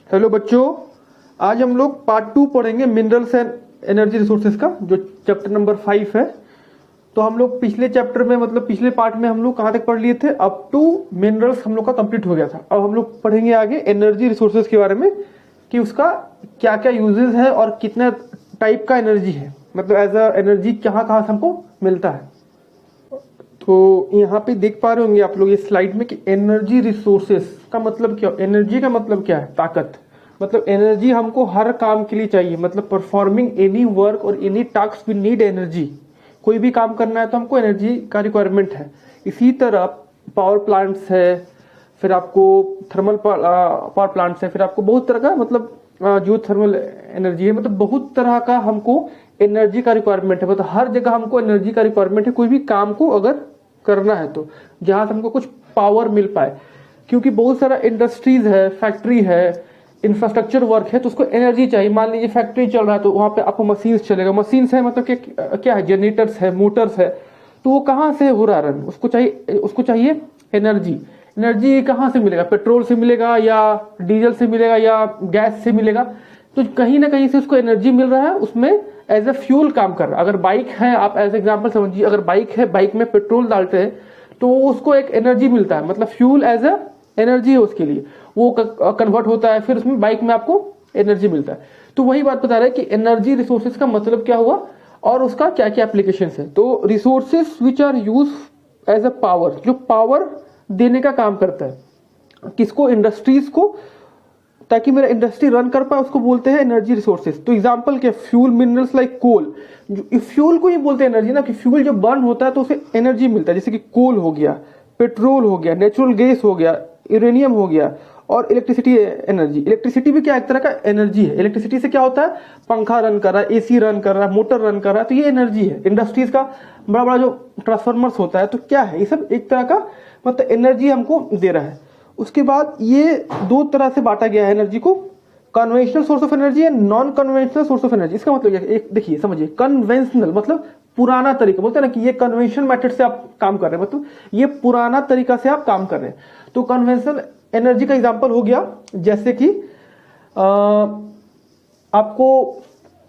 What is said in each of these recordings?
Hello बच्चों, आज हम लोग पार्ट 2 पढ़ेंगे मिनरल्स एंड एनर्जी रिसोर्सेज का, जो चैप्टर नंबर 5 है। तो हम लोग पिछले चैप्टर में मतलब पिछले पार्ट में हम लोग कहाँ तक पढ़ लिए थे, अप टू मिनरल्स हम लोग का कंप्लीट हो गया था। अब हम लोग पढ़ेंगे आगे एनर्जी रिसोर्सेज के बारे में कि उसका क्या क्या यूजेस है और कितना टाइप का एनर्जी है, मतलब एज अ एनर्जी कहाँ कहाँ से हमको मिलता है। तो यहाँ पे देख पा रहे होंगे आप लोग ये स्लाइड में कि एनर्जी रिसोर्सेस का मतलब क्या, एनर्जी का मतलब क्या है, ताकत। मतलब एनर्जी हमको हर काम के लिए चाहिए, मतलब परफॉर्मिंग एनी वर्क और any task we need energy. कोई भी काम करना है तो हमको एनर्जी का रिक्वायरमेंट है। इसी तरह पावर प्लांट्स है, फिर आपको थर्मल पावर प्लांट्स है, फिर आपको बहुत तरह का मतलब जो थर्मल एनर्जी है, मतलब बहुत तरह का हमको एनर्जी का रिक्वायरमेंट है। मतलब हर जगह हमको एनर्जी का रिक्वायरमेंट है कोई भी काम को अगर करना है तो, जहां से हमको कुछ पावर मिल पाए। क्योंकि बहुत सारा इंडस्ट्रीज है, फैक्ट्री है, इंफ्रास्ट्रक्चर वर्क है, तो उसको एनर्जी चाहिए। मान लीजिए फैक्ट्री चल रहा है तो वहां पे आपको मशीन्स चलेगा। मशीन्स है मतलब क्या है, जनरेटर्स है, मोटर्स है, तो वो कहाँ से हो रहा रन, उसको चाहिए एनर्जी। एनर्जी कहाँ से मिलेगा, पेट्रोल से मिलेगा या डीजल से मिलेगा या गैस से मिलेगा। तो कहीं ना कहीं से उसको एनर्जी मिल रहा है, उसमें एज ए फ्यूल काम कर रहा है। अगर बाइक है, आप एज एग्जांपल समझिए, अगर बाइक है, बाइक में पेट्रोल डालते हैं तो उसको एक एनर्जी मिलता है, मतलब फ्यूल एज ए एनर्जी है उसके लिए, वो कन्वर्ट होता है, फिर उसमें बाइक में आपको एनर्जी मिलता है। तो वही बात बता रहे हैं कि एनर्जी रिसोर्सेज का मतलब क्या हुआ और उसका क्या क्या एप्लीकेशन है। तो resources which are use as a power, जो पावर देने का काम करता है किसको, इंडस्ट्रीज को, ताकि मेरा इंडस्ट्री रन कर पाए, उसको बोलते हैं एनर्जी रिसोर्सेज। तो एग्जांपल के फ्यूल मिनरल्स लाइक कोल, फ्यूल को ही बोलते हैं एनर्जी ना, कि फ्यूल जब बर्न होता है तो उसे एनर्जी मिलता है। जैसे कि कोल हो गया, पेट्रोल हो गया, नेचुरल गैस हो गया, यूरेनियम हो गया, और इलेक्ट्रिसिटी एनर्जी। इलेक्ट्रिसिटी भी क्या एक तरह का एनर्जी है। इलेक्ट्रिसिटी से क्या होता है, पंखा रन कर रहा है, एसी रन कर रहा है, मोटर रन कर रहा है, तो ये एनर्जी है। इंडस्ट्रीज का बड़ा बड़ा जो ट्रांसफार्मर्स होता है, तो क्या है, ये सब एक तरह का मतलब एनर्जी हमको दे रहा है। उसके बाद ये दो तरह से बांटा गया है एनर्जी को, conventional source of energy and non conventional source of energy. इसका मतलब क्या है, एक देखिए समझिए, कन्वेंशनल मतलब पुराना तरीका, बोलते हैं ना कि ये कन्वेंशनल मेथड से आप काम कर रहे हैं, मतलब ये पुराना तरीका से आप काम कर रहे हैं। तो कन्वेंशनल एनर्जी का एग्जांपल हो गया जैसे कि आपको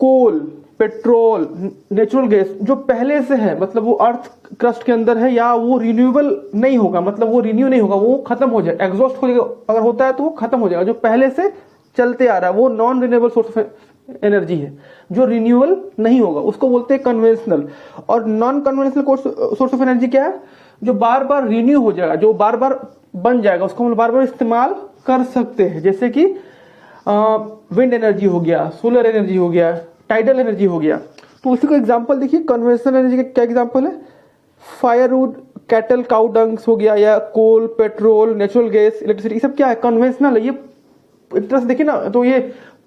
कोल, पेट्रोल, नेचुरल गैस जो पहले से है, मतलब वो अर्थ क्रस्ट के अंदर है, या वो रिन्यूएबल नहीं होगा, मतलब वो रिन्यू नहीं होगा, वो खत्म हो जाए, एग्जॉस्ट हो जाएगा अगर होता है तो वो खत्म हो जाएगा। जो पहले से चलते आ रहा है वो non renewable source of energy है, जो रिन्यूएबल नहीं होगा, उसको बोलते हैं कन्वेंशनल। और non conventional source of energy क्या है, जो बार बार रिन्यू हो जाएगा, जो बार बार बन जाएगा, उसको हम बार बार इस्तेमाल कर सकते हैं। जैसे कि विंड एनर्जी हो गया, सोलर एनर्जी हो गया, टाइडल एनर्जी हो गया। तो उसी को एग्जांपल देखिए, कन्वेंशनल एनर्जी का क्या एग्जांपल है, फायरवुड, कैटल, काउ डंग्स हो गया, या कोल, पेट्रोल, नेचुरल गैस, इलेक्ट्रिसिटी, सब क्या है, कन्वेंशनल है। ये एक तरह से देखिए ना तो ये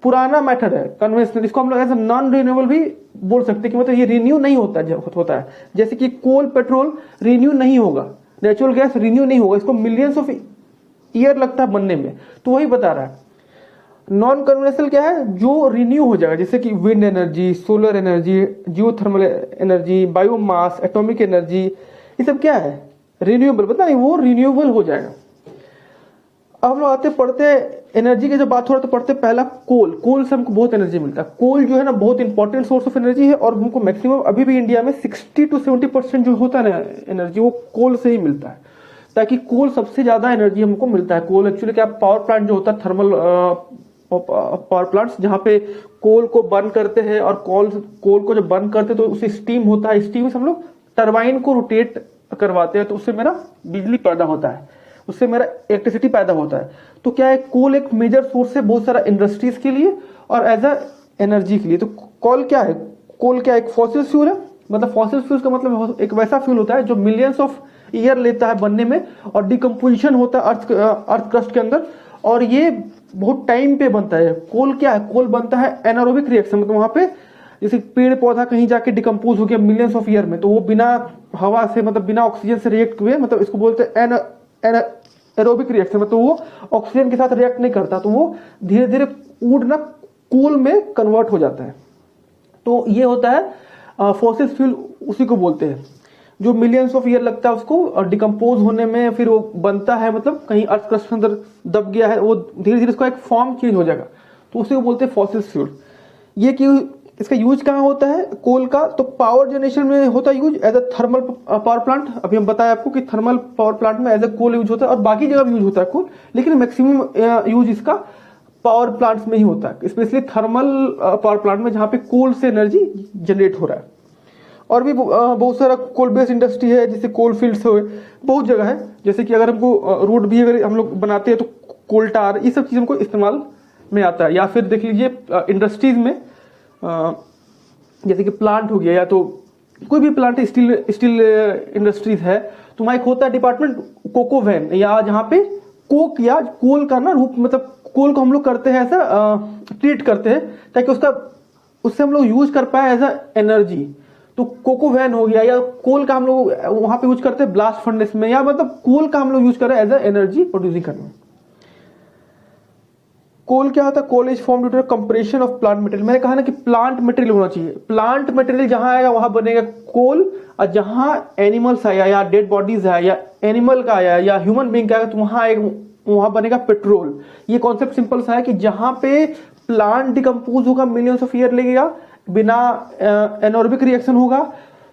पुराना मेथड है कन्वेंशनल। इसको हम लोग एज नॉन रिन्यूएबल भी बोल सकते हैं कि मतलब ये रिन्यू नहीं होता है। जैसे कि कोल, पेट्रोल रिन्यू नहीं होगा, नेचुरल गैस रिन्यू नहीं होगा, इसको मिलियंस ऑफ ईयर लगता है बनने में। तो वही बता रहा है। नॉन कन्वेंशनल क्या है, जो रिन्यू हो जाएगा, जैसे कि wind energy, solar energy, geothermal energy, biomass, atomic energy, ये सब क्या है, रिन्यूएबल, पता नहीं वो रिन्यूएबल हो जाएगा। अब हम लोग आते पढ़ते हैं एनर्जी की जब बात हो रहा है तो पढ़ते पहला कोल। कोल से हमको बहुत एनर्जी मिलता है। कोल जो है ना बहुत इंपॉर्टेंट सोर्स ऑफ एनर्जी है, और हमको मैक्सिमम अभी भी इंडिया में 60 to 70% जो होता है ना एनर्जी, वो कोल से ही मिलता है। ताकि कोल सबसे ज्यादा एनर्जी हमको मिलता है। कोल एक्चुअली क्या, पावर प्लांट जो होता है, थर्मल पावर प्लांट्स, जहां पे कोल को बर्न करते हैं, और कोल को जब बर्न करते हैं तो उससे स्टीम होता है। स्टीम से हम लोग टरबाइन को रोटेट करवाते हैं, तो उससे मेरा बिजली पैदा होता है, उससे मेरा इलेक्ट्रिसिटी पैदा होता है। तो क्या है, कोल एक मेजर सोर्स है बहुत सारा इंडस्ट्रीज के लिए और एज अ एनर्जी के लिए। तो कोल क्या है, कोल क्या एक फॉसिल फ्यूल है। मतलब फॉसिल फ्यूल का मतलब एक वैसा फ्यूल होता है जो मिलियंस ऑफ ईयर लेता है बनने में, और डिकम्पोजिशन होता है अर्थ क्रस्ट के अंदर, और ये बहुत टाइम पे बनता है। कोल क्या है, कोल बनता है एनारोबिक रिएक्शन, मतलब वहां पे जैसे पेड़ पौधा कहीं जाके डिकम्पोज हो गया मिलियंस ऑफ ईयर में, तो वो बिना हवा से, मतलब बिना ऑक्सीजन से रिएक्ट हुए, मतलब इसको बोलते हैं एरोबिक रिएक्शन, मतलब वो ऑक्सीजन के साथ रिएक्ट नहीं करता, तो वो धीरे धीरे वुड ना कोल में कन्वर्ट हो जाता है। तो ये होता है फॉसिल फ्यूल, उसी को बोलते हैं। जो मिलियंस ऑफ ईयर लगता है उसको डिकम्पोज होने में, फिर वो बनता है, मतलब कहीं अर्थ क्रस्ट के अंदर दब गया है, वो धीरे धीरे उसका एक फॉर्म चेंज हो जाएगा, तो उसे वो बोलते हैं फॉसिल फ्यूल। ये कि इसका यूज कहाँ होता है कोल का, तो पावर जनरेशन में होता है use as a thermal power plant. अभी हम बताया आपको कि थर्मल पावर प्लांट में एज अ कोल यूज होता है, और बाकी जगह भी यूज होता है कोल, लेकिन मैक्सिमम यूज इसका पावर प्लांट्स में ही होता है, स्पेशली थर्मल पावर प्लांट में, जहां पे कोल से एनर्जी जनरेट हो रहा है। और भी बहुत सारा कोल बेस्ड इंडस्ट्री है, जैसे कोल फील्ड्स हो, बहुत जगह है। जैसे कि अगर हमको रोड भी अगर हम लोग बनाते हैं तो कोल टार, ये सब चीज हमको इस्तेमाल में आता है। या फिर देख लीजिए इंडस्ट्रीज में जैसे कि प्लांट हो गया, या तो कोई भी प्लांट, स्टील इंडस्ट्रीज है, तो वहां एक होता है डिपार्टमेंट कोको वैन, या जहां पे कोक या कोल का ना रूप, मतलब कोल को हम लोग करते हैं ऐसा ट्रीट करते हैं ताकि उससे हम लोग यूज कर पाए एज अ एनर्जी। तो कोको वैन हो गया, या कोल का हम लोग वहां पे यूज करते हैं ब्लास्ट फर्नेस में, या मतलब कोल का हम लोग यूज कर रहे हैं एज अ एनर्जी प्रोड्यूसिंग करने में। कोल क्या होता है, coal is form due to compression of plant material. मैंने कहा ना कि प्लांट मटेरियल होना चाहिए, प्लांट मटेरियल जहां आएगा वहां बनेगा कोल, और जहां एनिमल्स आया या डेड बॉडीज है या एनिमल का आया या ह्यूमन बींग का आएगा तो वहां बनेगा पेट्रोल। ये कॉन्सेप्ट सिंपल सा है कि जहां पे प्लांट डिकम्पोज होगा, मिलियंस ऑफ ईयर लगेगा, बिना एनॉर्बिक रिएक्शन होगा,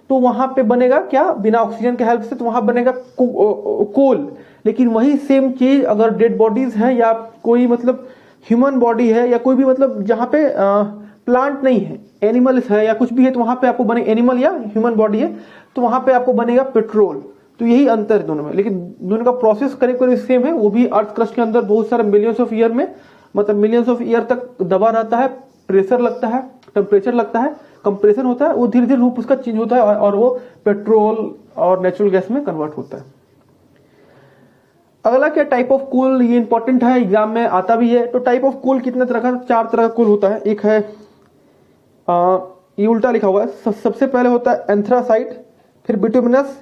तो वहां पे बनेगा क्या, बिना ऑक्सीजन के हेल्प से, तो वहां बनेगा कोल। लेकिन वही सेम चीज अगर डेड बॉडीज है या कोई मतलब ह्यूमन बॉडी है, या कोई भी मतलब जहां पे प्लांट नहीं है, एनिमल्स है या कुछ भी है, तो वहां पे आपको बने, एनिमल या ह्यूमन बॉडी है तो वहां पे आपको बनेगा पेट्रोल। तो यही अंतर है दोनों में, लेकिन दोनों का प्रोसेस करीब करीब सेम है। वो भी अर्थ क्रस्ट के अंदर बहुत सारे मिलियंस ऑफ ईयर में, मतलब मिलियंस ऑफ ईयर तक दबा रहता है, प्रेशर लगता है, टेम्परेचर लगता है, कंप्रेशन होता है, वो धीरे धीरे रूप उसका चेंज होता है और वो पेट्रोल और नेचुरल गैस में कन्वर्ट होता है। अगला क्या, टाइप ऑफ कोल, ये इंपॉर्टेंट है, एग्जाम में आता भी है। तो टाइप ऑफ कोल कितने तरह का, 4 तरह का कोल होता है। एक है ये उल्टा लिखा हुआ है, सबसे पहले होता है एंथ्रासाइट, फिर बिटुमिनस,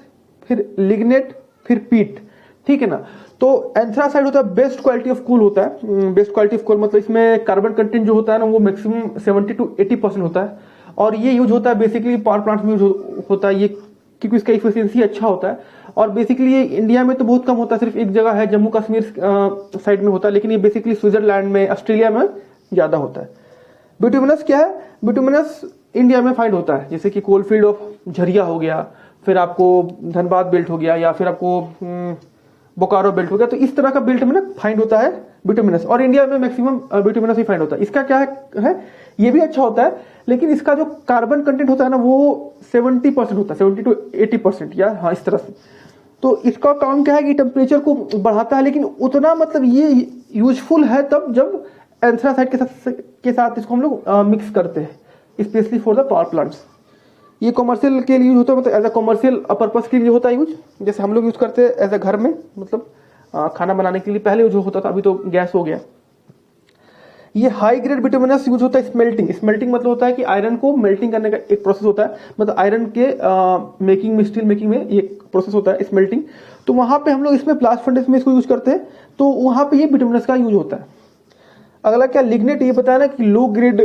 फिर लिग्नेट, फिर पीट, ठीक है ना। तो एंथ्रासाइट होता है बेस्ट क्वालिटी ऑफ कोल होता है। बेस्ट क्वालिटी ऑफ कोल मतलब इसमें कार्बन कंटेंट जो होता है ना वो मैक्सिमम 70 to 80% होता है, और ये यूज होता है बेसिकली पावर प्लांट्स में यूज होता है ये, क्योंकि इसका एफिशिएंसी अच्छा होता है। और बेसिकली ये इंडिया में तो बहुत कम होता है, सिर्फ एक जगह है जम्मू कश्मीर साइड में होता है, लेकिन ये बेसिकली स्विट्जरलैंड में, ऑस्ट्रेलिया में ज्यादा होता है। बिटुमिनस क्या है, बिटुमिनस इंडिया में फाइंड होता है, जैसे कि कोलफील्ड ऑफ झरिया हो गया, फिर आपको धनबाद बेल्ट हो गया, या फिर आपको बोकारो बेल्ट हो गया, तो इस तरह का बेल्ट में ना फाइंड होता है बिटुमिनस, और इंडिया में मैक्सिमम बिटुमिनस ही फाइंड होता है। इसका क्या है, ये भी अच्छा होता है, लेकिन इसका जो कार्बन कंटेंट होता है ना वो 70% होता है, 70 to 80%, या हाँ इस तरह से। तो इसका काम क्या है कि टेम्परेचर को बढ़ाता है, लेकिन उतना मतलब ये यूजफुल है तब जब एंथ्रासाइट के साथ इसको हम लोग मिक्स करते हैं, specially for the power plants. ये कॉमर्शियल के लिए यूज होता है, मतलब एज अ कॉमर्शियल पर्पस के लिए होता है यूज, जैसे हम लोग यूज करते हैं एज अ घर में, मतलब खाना बनाने के लिए पहले यूज होता था, अभी तो गैस हो गया। ये हाई ग्रेड बिटुमिनस यूज होता है स्मेल्टिंग। स्मेल्टिंग मतलब होता है कि आयरन को मेल्टिंग करने का एक प्रोसेस होता है, मतलब आयरन के मेकिंग में, स्टील मेकिंग में ये प्रोसेस होता है स्मेल्टिंग। तो वहां पे हम लोग इसमें ब्लास्ट फर्नेस में इसको यूज करते हैं, तो वहां पे ये बिटुमिनस का यूज होता है। अगला क्या, लिग्नेट, ये बताया ना कि लो ग्रेड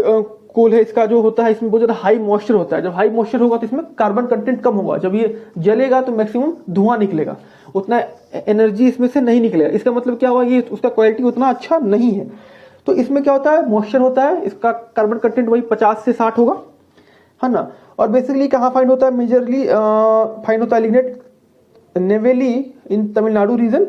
कोल है, इसका जो होता है इसमें बहुत ज्यादा हाई मॉइस्चर होता है। जब हाई मॉइस्चर होगा तो इसमें कार्बन कंटेंट कम होगा, जब ये जलेगा तो मैक्सिमम धुआं निकलेगा, उतना एनर्जी इसमें से नहीं निकलेगा। इसका मतलब क्या हुआ, ये उसका क्वालिटी उतना अच्छा नहीं है। तो इसमें क्या होता है, मॉइस्चर होता है, इसका कार्बन कंटेंट वही 50 से 60 होगा, है ना। और बेसिकली कहाँ फाइंड होता है, मेजरली फाइंड होता है लिग्नेट नेवेली इन तमिलनाडु रीजन,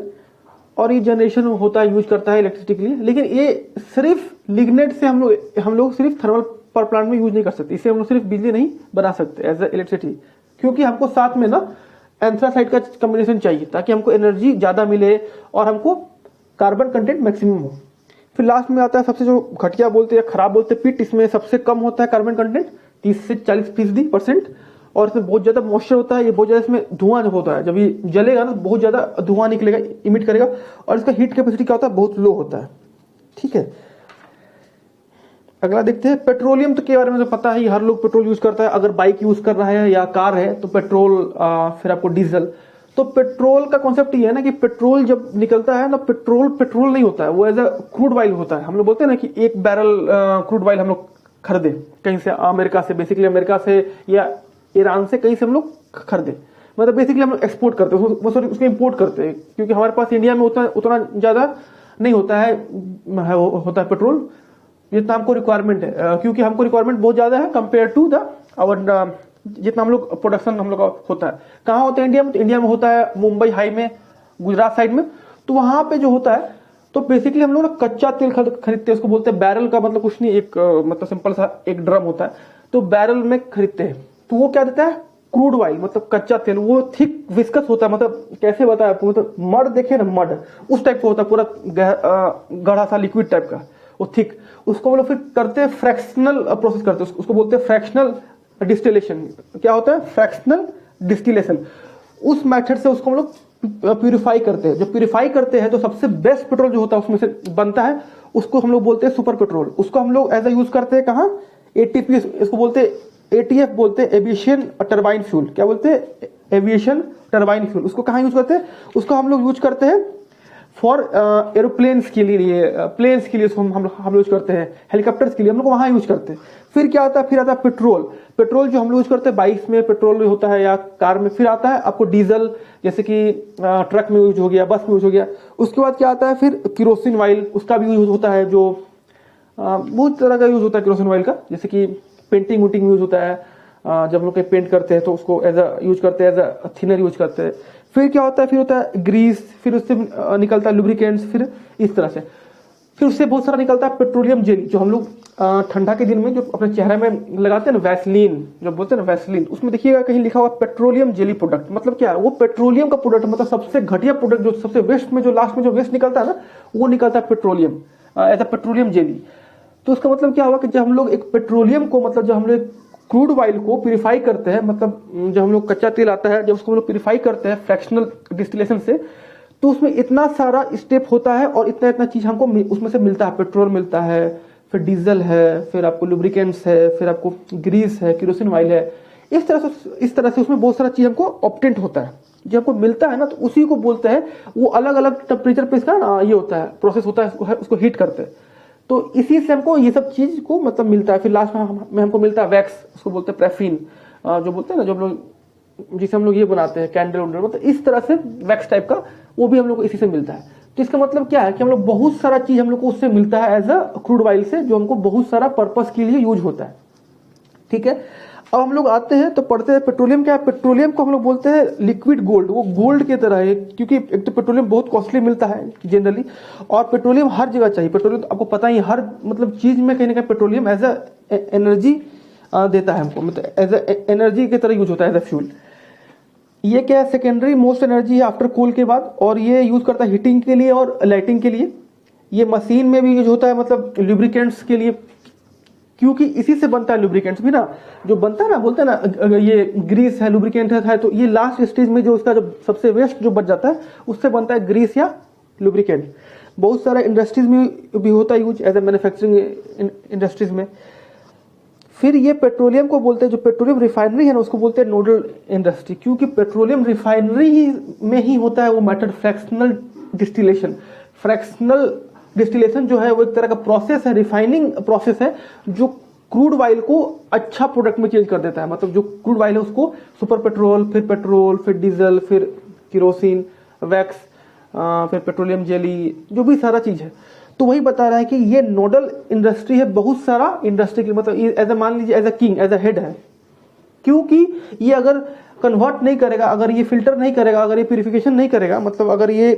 और ये जनरेशन होता है, यूज करता है इलेक्ट्रिसिटी के लिए। लेकिन ये सिर्फ लिग्नेट से हम लोग सिर्फ थर्मल पावर प्लांट में यूज नहीं कर सकते, इससे हम लोग सिर्फ बिजली नहीं बना सकते एज ए इलेक्ट्रिसिटी, क्योंकि हमको साथ में ना एंथ्रासाइट का कॉम्बिनेशन चाहिए ताकि हमको एनर्जी ज्यादा मिले और हमको कार्बन कंटेंट मैक्सिमम हो। फिर लास्ट में आता है सबसे जो घटिया बोलते हैं या खराब बोलते हैं, पिट। इसमें सबसे कम होता है कार्बन कंटेंट, 30 से 40%, और इसमें बहुत ज्यादा मॉइस्चर होता है। ये बहुत ज्यादा इसमें धुआं होता है, जब ये जलेगा ना बहुत ज्यादा धुआं निकलेगा, इमिट करेगा, और इसका हीट कैपेसिटी क्या होता है, बहुत लो होता है, ठीक है। अगला देखते हैं पेट्रोलियम, तो के बारे में तो पता ही, हर लोग पेट्रोल यूज करता है। अगर बाइक यूज कर रहा है या कार है तो पेट्रोल, फिर आपको डीजल। तो पेट्रोल का कॉन्सेप्ट ये है ना कि पेट्रोल जब निकलता है ना, पेट्रोल नहीं होता है, वो एज अ क्रूड ऑयल होता है। हम लोग बोलते हैं ना कि 1 बैरल क्रूड ऑयल हम लोग खरीदे कहीं से, अमेरिका से, बेसिकली अमेरिका से या ईरान से, कहीं से हम लोग खरीदे, मतलब बेसिकली हम लोग एक्सपोर्ट करते हैं उसको इम्पोर्ट करते हैं, क्योंकि हमारे पास इंडिया में उतना ज़्यादा नहीं होता है पेट्रोल जितना हमको रिक्वायरमेंट है, क्योंकि हमको रिक्वायरमेंट बहुत ज़्यादा है कंपेयर टू द आवर जितना हम लोग प्रोडक्शन हम लोग का होता है। कहाँ होता है इंडिया में? तो इंडिया में होता है मुंबई हाई में, गुजरात साइड में। तो वहाँ पे जो होता है तो बेसिकली हम लोग ना कच्चा तेल खरीदते हैं, उसको बोलते हैं बैरल का, मतलब कुछ नहीं, एक मतलब सिंपल सा एक ड्रम होता है, तो बैरल में खरीदते हैं। तो वो क्या देता है? क्रूड ऑयल, मतलब कच्चा तेल। वो थिक विस्कस होता है, मतलब कैसे बताया आपको, मतलब मड देखे ना, मड उस टाइप का होता है, पूरा गाढ़ा सा लिक्विड टाइप का, वो थिक। उसको हम लोग फिर करते हैं फ्रैक्शनल प्रोसेस करते हैं, उसको बोलते हैं फ्रैक्शनल डिस्टिलेशन। क्या होता है? Fractional distillation. उस मेथड से उसको हम लोग प्यूरिफाई करते हैं। जब प्यूरिफाई करते हैं तो सबसे बेस्ट पेट्रोल जो होता है उसमें से बनता है, उसको हम लोग बोलते हैं सुपर पेट्रोल। उसको हम लोग एज ए यूज करते हैं कहाँ? एटीपी, इसको बोलते हैं एटीएफ, बोलते हैं एविएशन टरबाइन फ्यूल। क्या बोलते हैं? Aviation turbine fuel. उसको कहाँ यूज करते हैं? उसको हम लोग यूज करते हैं फॉर एरोप्लेन्स के लिए, प्लेन्स के लिए हम लोग यूज करते हैं, हेलीकॉप्टर्स के लिए हम लोग वहां यूज करते हैं। फिर क्या आता है? फिर आता है पेट्रोल। पेट्रोल जो हम लोग यूज करते हैं बाइक्स में पेट्रोल होता है या कार में। फिर आता है आपको डीजल, जैसे कि ट्रक में यूज हो गया, बस में यूज हो गया। उसके बाद क्या आता है? फिर केरोसिन ऑयल, उसका भी यूज होता है, जो बहुत तरह का यूज होता है केरोसिन ऑयल का, जैसे कि पेंटिंग वुटिंग यूज होता है। जब हम लोग पेंट करते हैं तो उसको एज अ यूज करते हैं, एज अ थिनर यूज करते हैं। फिर क्या होता है? फिर होता है ग्रीस, फिर उससे निकलता है लुब्रिकेंट्स, फिर इस तरह से। फिर उससे बहुत सारा निकलता है पेट्रोलियम जेली, जो हम लोग ठंडा के दिन में जो अपने चेहरे में लगाते हैं ना, वैसलीन जो बोलते हैं ना, वैसलीन, उसमें देखिएगा कहीं लिखा हुआ पेट्रोलियम जेली प्रोडक्ट। मतलब क्या है? वो पेट्रोलियम का प्रोडक्ट, मतलब सबसे घटिया प्रोडक्ट, जो सबसे वेस्ट में, जो लास्ट में जो वेस्ट निकलता है ना, वो निकलता है petroleum, as a petroleum jelly. तो उसका मतलब क्या हुआ कि जब हम लोग एक पेट्रोलियम को, मतलब जब हम लोग क्रूड ऑयल को प्यूरिफाई करते हैं, मतलब जब हम लोग कच्चा तेल आता है, जब उसको हम लोग प्यूरिफाई करते हैं फ्रैक्शनल डिस्टिलेशन से, तो उसमें इतना सारा स्टेप होता है और इतना इतना चीज हमको उसमें से मिलता है। पेट्रोल मिलता है, फिर डीजल है, फिर आपको लुब्रिकेंट्स है, फिर आपको ग्रीस है, केरोसिन ऑयल है। इस तरह से उसमें बहुत सारा चीज हमको ऑप्टेंट होता है। जब हमको मिलता है ना, तो उसी को बोलते हैं, वो अलग अलग टेम्परेचर पे इसका ना ये होता है, प्रोसेस होता है, उसको हीट करते हैं। तो इसी से हमको ये सब चीज को मतलब मिलता है। फिर लास्ट में हमको मिलता है वैक्स, उसको बोलते हैं पैराफिन, जो बोलते हैं ना, जो हम लोग जिसे हम लोग ये बनाते हैं कैंडल वैंडल, मतलब इस तरह से वैक्स टाइप का, वो भी हम लोग को इसी से मिलता है। तो इसका मतलब क्या है कि हम लोग बहुत सारा चीज हम लोग को उससे मिलता है एज अ क्रूड ऑयल से, जो हमको बहुत सारा पर्पस के लिए यूज होता है। ठीक है, अब हम लोग आते हैं तो पढ़ते हैं पेट्रोलियम क्या है। पेट्रोलियम को हम लोग बोलते हैं लिक्विड गोल्ड। वो गोल्ड की तरह है, क्योंकि एक तो पेट्रोलियम बहुत कॉस्टली मिलता है जनरली, और पेट्रोलियम हर जगह चाहिए। पेट्रोलियम तो आपको पता ही, हर मतलब चीज में कहीं ना कहीं पेट्रोलियम एज अ एनर्जी देता है हमको, मतलब एज अ एनर्जी की तरह यूज होता है, एज अ फ्यूल। ये क्या है? सेकेंडरी मोस्ट एनर्जी है आफ्टर कोल के बाद, और ये यूज करता है हीटिंग के लिए और लाइटिंग के लिए। ये मशीन में भी यूज होता है, मतलब लुब्रिकेंट्स के लिए, क्योंकि इसी से बनता है लुब्रिकेंट्स भी ना, जो बनता है ना, बोलते हैं ना ये ग्रीस है, लुब्रिकेंट है, तो ये लास्ट स्टेज में जो उसका जो सबसे वेस्ट जो बच जाता है, उससे बनता है ग्रीस या लुब्रिकेंट। बहुत सारा इंडस्ट्रीज में भी होता है use, as a manufacturing industries में। फिर ये पेट्रोलियम को बोलते हैं, जो पेट्रोलियम रिफाइनरी है ना, उसको बोलते हैं नोडल इंडस्ट्री, क्योंकि पेट्रोलियम रिफाइनरी ही में ही होता है वो method fractional distillation. Fractional distillation जो है वो एक तरह का प्रोसेस है, रिफाइनिंग प्रोसेस है, जो क्रूड ऑयल को अच्छा प्रोडक्ट में चेंज कर देता है। मतलब जो क्रूड ऑयल है उसको सुपर पेट्रोल, फिर डीजल, फिर केरोसिन, वैक्स, फिर पेट्रोलियम जेली, जो भी सारा चीज है। तो वही बता रहा है कि ये नोडल इंडस्ट्री है बहुत सारा इंडस्ट्री के, मतलब एज ए, मान लीजिए as a king, as a head है, क्योंकि ये अगर कन्वर्ट नहीं करेगा, अगर ये फिल्टर नहीं करेगा, अगर ये प्यूरिफिकेशन नहीं करेगा, मतलब अगर ये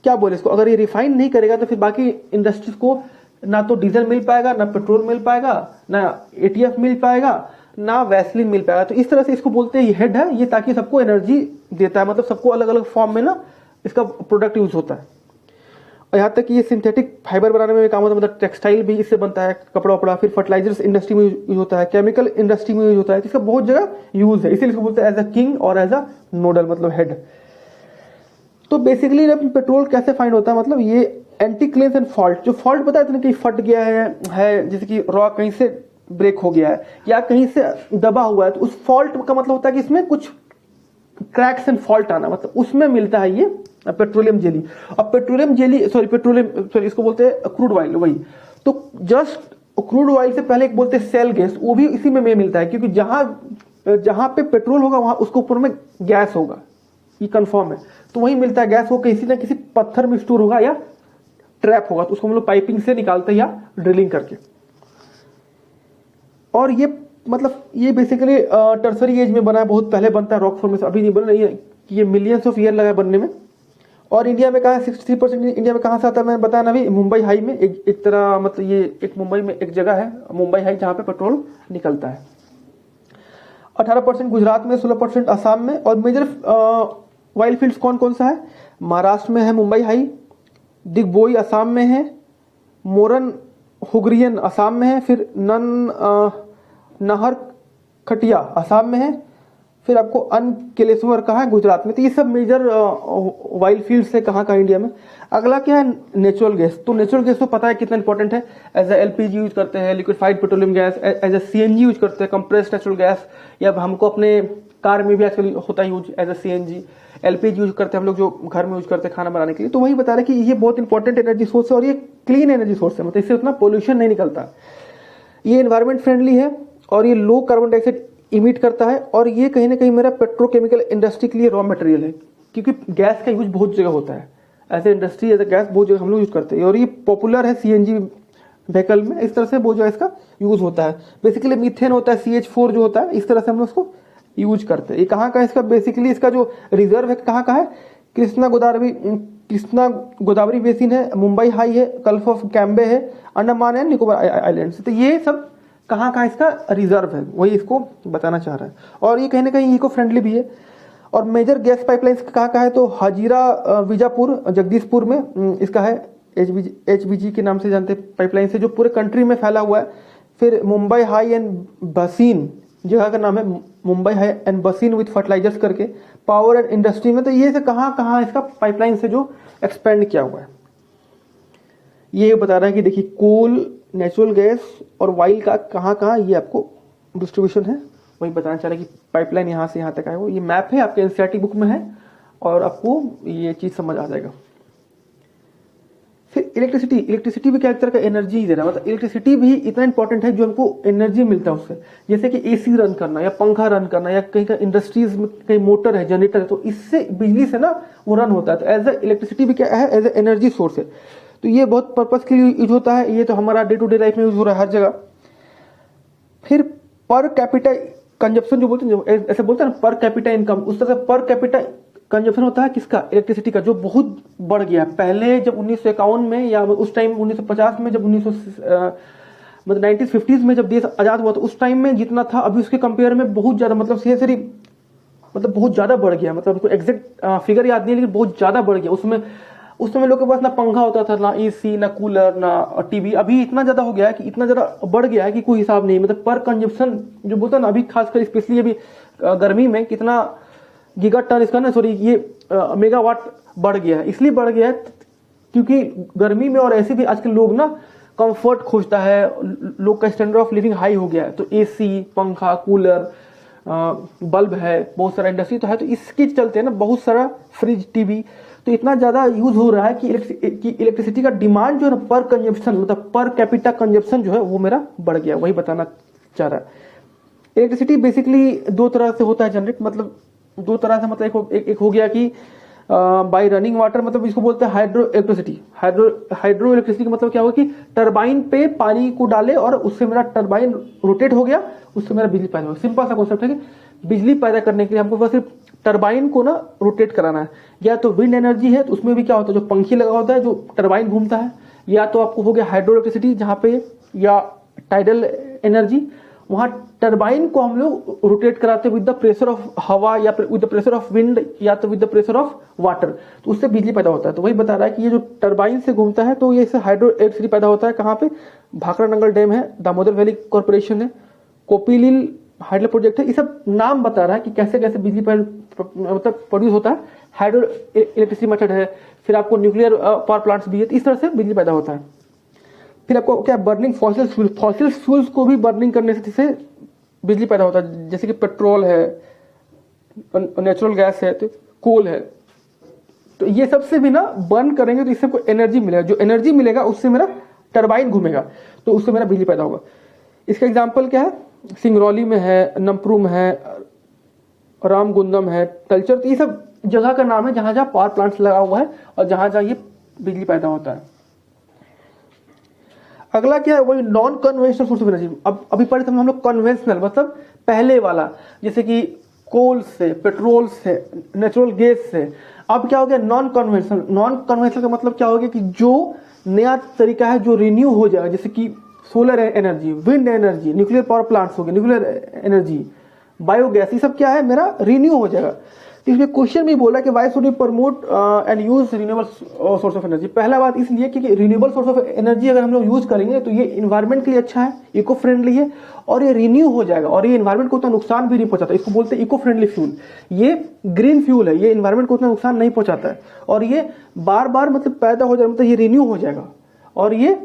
क्या बोले इसको, अगर ये रिफाइन नहीं करेगा, तो फिर बाकी इंडस्ट्रीज को ना तो डीजल मिल पाएगा, ना पेट्रोल मिल पाएगा, ना एटीएफ मिल पाएगा, ना वैसलीन मिल पाएगा। तो इस तरह से इसको बोलते हैं ये हेड है, ये ताकि सबको एनर्जी देता है, मतलब सबको अलग अलग फॉर्म में ना इसका प्रोडक्ट यूज होता है। और यहाँ तक कि ये सिंथेटिक फाइबर बनाने में काम होता है, मतलब टेक्सटाइल भी इससे बनता है, कपड़ा वपड़ा। फिर फर्टिलाइजर्स इंडस्ट्री में यूज होता है, केमिकल इंडस्ट्री में यूज होता है, इसका बहुत जगह यूज है, इसीलिए इसको बोलते हैं एज अ किंग और एज अ नोडल, मतलब हेड। तो बेसिकली पेट्रोल कैसे फाइंड होता है, मतलब ये एंटी क्लेंस एंड फॉल्ट। जो फॉल्ट बताया था कि फट गया है जैसे कि रॉक कहीं से ब्रेक हो गया है या कहीं से दबा हुआ है, तो उस फॉल्ट का मतलब होता है कि इसमें कुछ क्रैक्स एंड फॉल्ट आना, मतलब उसमें मिलता है ये पेट्रोलियम जेली। और पेट्रोलियम जेली इसको बोलते हैं क्रूड ऑयल, वही। तो जस्ट क्रूड ऑयल से पहले एक बोलते हैं सेल गैस, वो भी इसी में मिलता है, क्योंकि जहां जहां पे पेट्रोल होगा वहां उसके ऊपर में गैस होगा, ये कंफर्म है। तो वही मिलता है गैस, वो किसी ना किसी पत्थर में स्टोर होगा या ट्रैप होगा, तो उसको हम लोग पाइपिंग से निकालते हैं या ड्रिलिंग करके। और ये मतलब ये बेसिकली टर्सरी एज में बना है, बहुत पहले बनता है रॉक फॉर्मेशन, अभी नहीं बन रही है कि ये मिलियंस ऑफ ईयर लगा है बनने में। और इंडिया में कहा है 63% इंडिया में कहाँ से आता है, मैंने बताया ना अभी, मुंबई हाई में एक तरह मतलब ये एक मुंबई में एक जगह है मुंबई हाई जहाँ पे पेट्रोल निकलता है। 18% गुजरात में, 16% असम में। और मेजर ऑयल फील्ड्स कौन कौन सा है, महाराष्ट्र में है मुंबई हाई, दिग्बोई असम में है, मोरन हुगरियन असम में है, फिर नहर खटिया असम में है, फिर आपको अनकेलेश्वर कहाँ है गुजरात में। तो ये सब मेजर ऑयल फील्ड्स है कहाँ कहाँ इंडिया में। अगला क्या है, नेचुरल गैस। तो नेचुरल गैस तो पता है कितना इंपॉर्टेंट है, एज ए एलपीजी यूज करते हैं, liquefied petroleum gas, as a CNG use करते हैं, कंप्रेस्ड नेचुरल गैस, या हमको अपने कार में भी आजकल होता है use as a CNG. LPG use करते हैं हम लोग जो घर में यूज करते हैं खाना बनाने के लिए। तो वही बता रहे कि ये बहुत इंपॉर्टेंट एनर्जी सोर्स है और ये क्लीन एनर्जी सोर्स है, मतलब इससे उतना पोल्यूशन नहीं निकलता, ये एनवायरमेंट फ्रेंडली है और ये लो कार्बन डाइऑक्साइड इमिट करता है। और ये कहीं ना कहीं मेरा पेट्रोकेमिकल इंडस्ट्री के लिए रॉ मटेरियल है, क्योंकि गैस का यूज बहुत जगह होता है, as a industry as a gas बहुत जगह हम लोग यूज करते हैं। और ये पॉपुलर है सीएनजी व्हीकल में, इस तरह से बहुत जगह इसका यूज होता है। बेसिकली मीथेन होता है, CH4 जो होता है, इस तरह से हम लोग उसको यूज करते हैं। ये कहाँ का है इसका, बेसिकली इसका जो रिजर्व है कहाँ का है, कृष्णा गोदावरी बेसिन है, मुंबई हाई है, गल्फ ऑफ कैम्बे है, अंडमान एंड निकोबार आइलैंड्स। तो ये सब कहाँ कहाँ इसका रिजर्व है, वही इसको बताना चाह रहा है। और ये कहीं ना कहीं इको फ्रेंडली भी है। और मेजर गैस पाइपलाइंस कहाँ कहाँ है, तो हाजीरा बीजापुर जगदीशपुर में इसका है, HBG के नाम से जानते हैं पाइपलाइन से, जो पूरे कंट्री में फैला हुआ है। फिर मुंबई हाई एंड बसीन, जगह का नाम है मुंबई हाई एंड बसीन विथ फर्टिलाइजर्स करके, पावर एंड इंडस्ट्री में। तो ये से कहाँ कहाँ इसका पाइपलाइन से जो एक्सपेंड किया हुआ है, ये बता रहा है कि देखिए कोल, नेचुरल गैस और ऑयल का कहाँ कहाँ ये आपको डिस्ट्रीब्यूशन है, वही बताना चाह रहा है कि पाइपलाइन यहाँ से यहाँ तक है। वो ये मैप है आपके एनसीईआरटी बुक में है और आपको ये चीज समझ आ जाएगा। फिर इलेक्ट्रिसिटी भी क्या एक तरह का एनर्जी दे रहा है, मतलब इलेक्ट्रिसिटी भी इतना इंपॉर्टेंट है जो हमको एनर्जी मिलता है उससे। जैसे कि एसी रन करना या पंखा रन करना या कहीं का इंडस्ट्रीज में कहीं मोटर है, जनरेटर है, तो इससे बिजली से ना वो रन होता है। तो एज ए इलेक्ट्रिसिटी भी क्या है, एज ए एनर्जी सोर्स है। तो ये बहुत पर्पस के लिए यूज होता है, ये तो हमारा डे टू डे लाइफ में यूज हो रहा है हर जगह। फिर पर कैपिटा कंजप्शन जो बोलते हैं, ऐसे बोलते हैं ना पर कैपिटा इनकम, उस तरह से पर कैपिटा कंजप्शन होता है किसका, इलेक्ट्रिसिटी का, जो बहुत बढ़ गया है। पहले जब 1951 में या उस टाइम 1950 में, जब 1950s में जब देश आजाद हुआ, तो उस टाइम में जितना था अभी उसके कंपेयर में बहुत ज्यादा, मतलब सीरियसली मतलब बहुत ज्यादा बढ़ गया। मतलब उनको एग्जैक्ट फिगर याद नहीं है, लेकिन बहुत ज्यादा बढ़ गया। उस समय लोग के पास ना पंखा होता था, ना एसी, ना कूलर, ना टीवी। अभी इतना ज्यादा हो गया है कि इतना ज्यादा बढ़ गया है कि कोई हिसाब नहीं। मतलब पर कंजप्शन जो बोलता है ना, अभी खासकर स्पेशली अभी गर्मी में कितना गीगा टन इसका ना, सॉरी ये मेगावाट बढ़ गया है। इसलिए बढ़ गया है क्योंकि गर्मी में और ऐसे भी आजकल लोग ना कंफर्ट खोजता है, लोग का स्टैंडर्ड ऑफ लिविंग हाई हो गया है। तो एसी, पंखा, कूलर, बल्ब है, बहुत सारा इंडस्ट्री तो है, तो इसके चलते ना बहुत सारा फ्रिज, टीवी, तो इतना ज्यादा यूज हो रहा है कि इलेक्ट्रिसिटी का डिमांड जो है ना पर कंजप्शन, मतलब पर कैपिटा कंजप्शन जो है वो मेरा बढ़ गया, वही बताना चाह रहा है। इलेक्ट्रिसिटी बेसिकली दो तरह से होता है जनरेट, मतलब दो तरह से, मतलब एक हो गया कि बाय रनिंग वाटर, मतलब इसको बोलते हैं हाइड्रो इलेक्ट्रिसिटी। हाइड्रो इलेक्ट्रिसिटी का मतलब क्या होगा कि टरबाइन पे पानी को डाले और उससे मेरा टरबाइन रोटेट हो गया, उससे मेरा बिजली पैदा हो गया। सिंपल सा कॉन्सेप्ट है कि बिजली पैदा करने के लिए हमको बस सिर्फ टरबाइन को ना रोटेट कराना है। या तो विंड एनर्जी है तो उसमें भी क्या होता है, जो पंखी लगा होता है, जो टरबाइन घूमता है, या तो आपको हो गया हाइड्रो इलेक्ट्रिसिटी जहां पे, या टाइडल एनर्जी, वहां टरबाइन को हम लोग रोटेट कराते हैं विद द प्रेशर ऑफ हवा, या with the pressure of wind, या तो with the pressure of water, तो उससे बिजली पैदा होता है। तो वही बता रहा है कि ये जो टरबाइन से घूमता है तो ये इससे हाइड्रो इलेक्ट्रिसिटी पैदा होता है। कहाँ पे, भाखड़ा नंगल डैम है, दामोदर वैली कॉर्पोरेशन है, कोपिलिल हाइड्रो प्रोजेक्ट है। ये सब नाम बता रहा है कि कैसे कैसे बिजली मतलब प्रोड्यूस होता है। हाइड्रो इलेक्ट्रिसिटी मेथड है, फिर आपको न्यूक्लियर पावर प्लांट्स भी है, तो इस तरह से बिजली पैदा होता है। फिर आपको क्या, बर्निंग फॉसिल फ्यूल्स को भी बर्निंग करने से बिजली पैदा होता है। जैसे कि पेट्रोल है, नेचुरल गैस है, तो कोल है, तो ये सबसे भी ना बर्न करेंगे तो इससे कोई एनर्जी मिलेगा। जो एनर्जी मिलेगा उससे मेरा टरबाइन घूमेगा, तो उससे मेरा बिजली पैदा होगा। इसका एग्जाम्पल क्या है, सिंगरौली में है, नमप्रू में है, रामगुंदम है, तलचर, तो ये सब जगह का नाम है जहां जहां पावर प्लांट्स लगा हुआ है और जहां जहां ये बिजली पैदा होता है। अगला क्या है, वही non conventional source of energy. अब अभी पढ़े थे हम लोग कन्वेंशनल मतलब पहले वाला, जैसे कि कोल से, पेट्रोल से, नेचुरल गैस से। अब क्या हो गया नॉन कन्वेंशनल। नॉन कन्वेंशनल का मतलब क्या हो गया कि जो नया तरीका है जो रिन्यू हो जाएगा, जैसे कि solar energy, wind energy, nuclear power plants हो गए, न्यूक्लियर एनर्जी, बायोगैस, ये सब क्या है मेरा रिन्यू हो जाएगा। तो इसमें क्वेश्चन भी बोला कि why should we promote and use renewable source of energy. पहला बात इसलिए कि रिन्यूएबल सोर्स ऑफ एनर्जी अगर हम लोग यूज करेंगे तो ये इन्वायरमेंट के लिए अच्छा है, इको फ्रेंडली है और ये रिन्यू हो जाएगा और ये इन्वायरमेंट को उतना नुकसान भी नहीं पहुंचाता। इसको बोलते हैं इको फ्रेंडली फ्यूल। ये ग्रीन फ्यूल है, ये इन्वायरमेंट को उतना नुकसान नहीं पहुंचाता है और ये बार बार मतलब पैदा हो जाएगा, मतलब ये रिन्यू हो जाएगा और ये